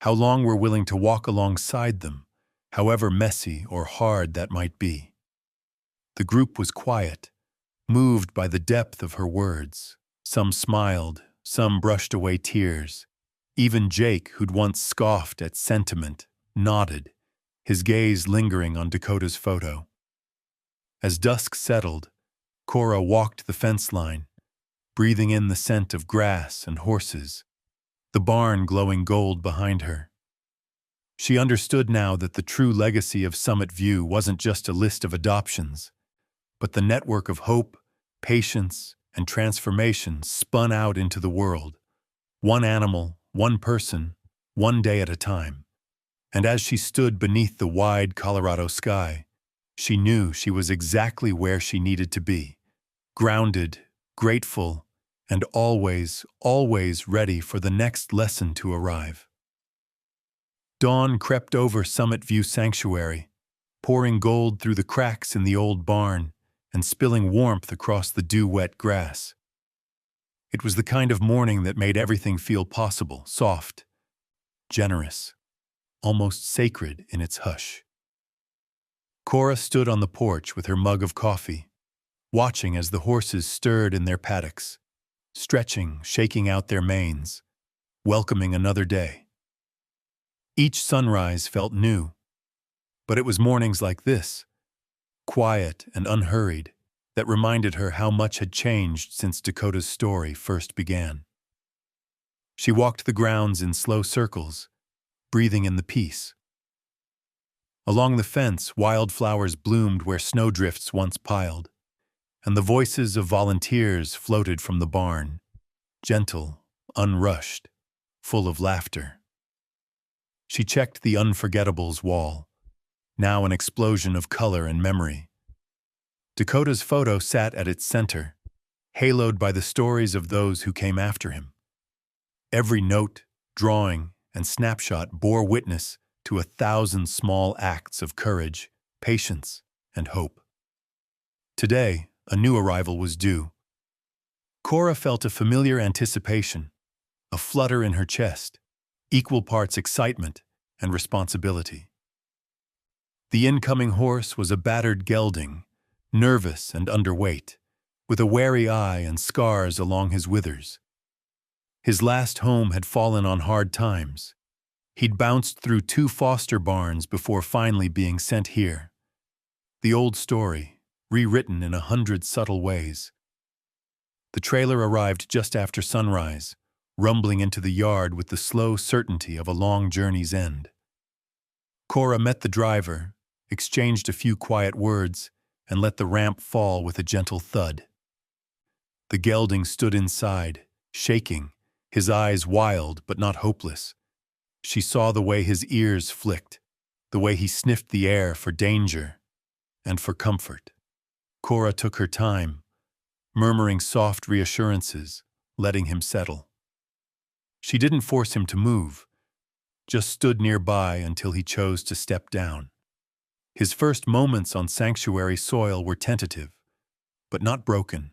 how long we're willing to walk alongside them, however messy or hard that might be. The group was quiet, moved by the depth of her words. Some smiled, some brushed away tears. Even Jake, who'd once scoffed at sentiment, nodded, his gaze lingering on Dakota's photo. As dusk settled, Cora walked the fence line, breathing in the scent of grass and horses, the barn glowing gold behind her. She understood now that the true legacy of Summit View wasn't just a list of adoptions, but the network of hope, patience, and transformation spun out into the world, one animal, one person, one day at a time. And as she stood beneath the wide Colorado sky, she knew she was exactly where she needed to be, grounded, grateful, and always, always ready for the next lesson to arrive. Dawn crept over Summit View Sanctuary, pouring gold through the cracks in the old barn and spilling warmth across the dew-wet grass. It was the kind of morning that made everything feel possible, soft, generous, almost sacred in its hush. Cora stood on the porch with her mug of coffee, watching as the horses stirred in their paddocks, stretching, shaking out their manes, welcoming another day. Each sunrise felt new, but it was mornings like this, quiet and unhurried, that reminded her how much had changed since Dakota's story first began. She walked the grounds in slow circles, breathing in the peace. Along the fence, wildflowers bloomed where snowdrifts once piled, and the voices of volunteers floated from the barn, gentle, unrushed, full of laughter. She checked the Unforgettable's wall, now an explosion of color and memory. Dakota's photo sat at its center, haloed by the stories of those who came after him. Every note, drawing, and snapshot bore witness to 1,000 small acts of courage, patience, and hope. Today, a new arrival was due. Cora felt a familiar anticipation, a flutter in her chest, equal parts excitement and responsibility. The incoming horse was a battered gelding, nervous and underweight, with a wary eye and scars along his withers. His last home had fallen on hard times. He'd bounced through 2 foster barns before finally being sent here. The old story, rewritten in 100 subtle ways. The trailer arrived just after sunrise, rumbling into the yard with the slow certainty of a long journey's end. Cora met the driver, exchanged a few quiet words, and let the ramp fall with a gentle thud. The gelding stood inside, shaking, his eyes wild but not hopeless. She saw the way his ears flicked, the way he sniffed the air for danger and for comfort. Cora took her time, murmuring soft reassurances, letting him settle. She didn't force him to move, just stood nearby until he chose to step down. His first moments on sanctuary soil were tentative, but not broken.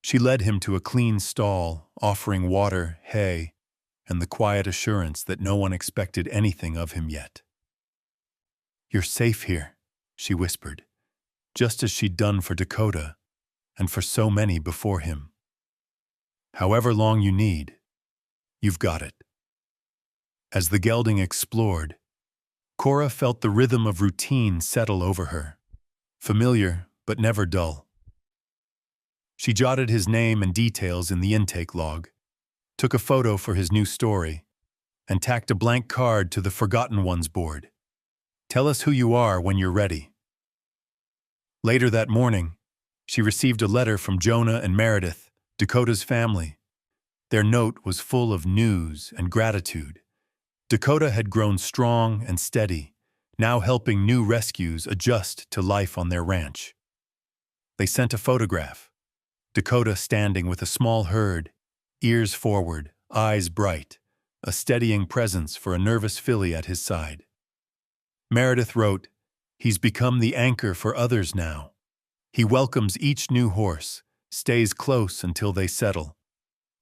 She led him to a clean stall, offering water, hay, and the quiet assurance that no one expected anything of him yet. "You're safe here," she whispered, just as she'd done for Dakota and for so many before him. "However long you need, you've got it." As the gelding explored, Cora felt the rhythm of routine settle over her, familiar but never dull. She jotted his name and details in the intake log, took a photo for his new story, and tacked a blank card to the Forgotten Ones board. Tell us who you are when you're ready. Later that morning, she received a letter from Jonah and Meredith, Dakota's family. Their note was full of news and gratitude. Dakota had grown strong and steady, now helping new rescues adjust to life on their ranch. They sent a photograph. Dakota standing with a small herd, ears forward, eyes bright, a steadying presence for a nervous filly at his side. Meredith wrote, "He's become the anchor for others now. He welcomes each new horse, stays close until they settle.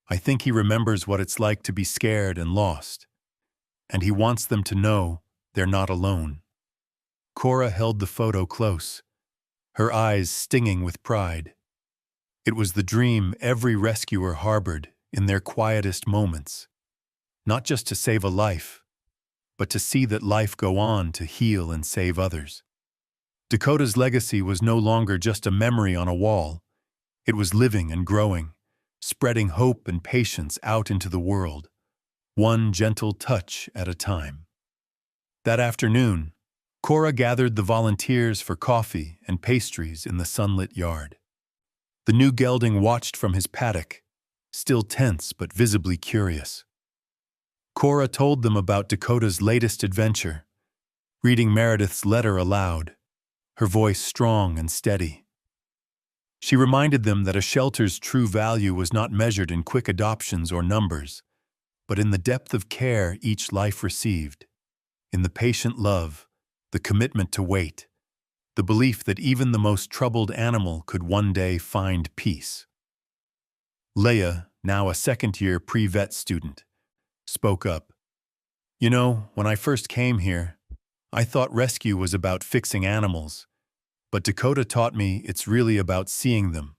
I think he remembers what it's like to be scared and lost. And he wants them to know they're not alone." Cora held the photo close, her eyes stinging with pride. It was the dream every rescuer harbored in their quietest moments, not just to save a life, but to see that life go on to heal and save others. Dakota's legacy was no longer just a memory on a wall. It was living and growing, spreading hope and patience out into the world, one gentle touch at a time. That afternoon, Cora gathered the volunteers for coffee and pastries in the sunlit yard. The new gelding watched from his paddock, still tense but visibly curious. Cora told them about Dakota's latest adventure, reading Meredith's letter aloud, her voice strong and steady. She reminded them that a shelter's true value was not measured in quick adoptions or numbers, but in the depth of care each life received, in the patient love, the commitment to wait, the belief that even the most troubled animal could one day find peace. Leia, now a second-year pre-vet student, spoke up. "You know, when I first came here, I thought rescue was about fixing animals, but Dakota taught me it's really about seeing them,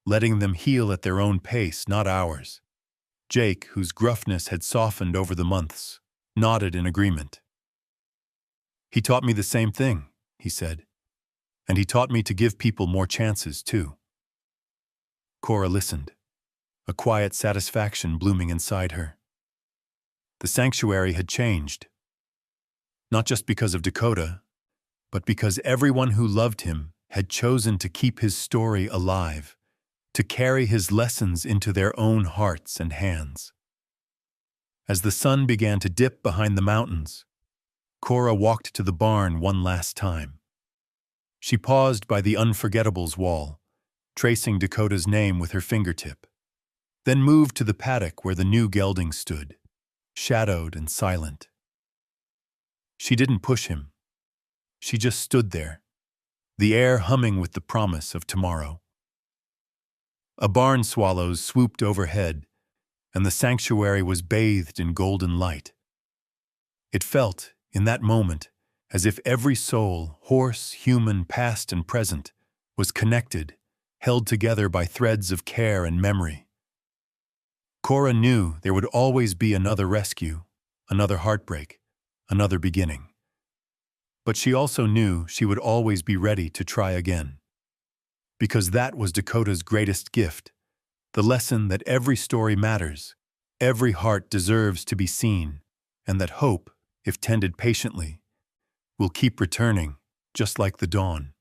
letting them heal at their own pace, not ours." Jake, whose gruffness had softened over the months, nodded in agreement. "He taught me the same thing," he said. "And he taught me to give people more chances, too." Cora listened, a quiet satisfaction blooming inside her. The sanctuary had changed. Not just because of Dakota, but because everyone who loved him had chosen to keep his story alive, to carry his lessons into their own hearts and hands. As the sun began to dip behind the mountains, Cora walked to the barn one last time. She paused by the Unforgettable's wall, tracing Dakota's name with her fingertip, then moved to the paddock where the new gelding stood, shadowed and silent. She didn't push him. She just stood there, the air humming with the promise of tomorrow. A barn swallow swooped overhead, and the sanctuary was bathed in golden light. It felt, in that moment, as if every soul, horse, human, past and present, was connected, held together by threads of care and memory. Cora knew there would always be another rescue, another heartbreak, another beginning. But she also knew she would always be ready to try again. Because that was Dakota's greatest gift, the lesson that every story matters, every heart deserves to be seen, and that hope, if tended patiently, will keep returning, just like the dawn.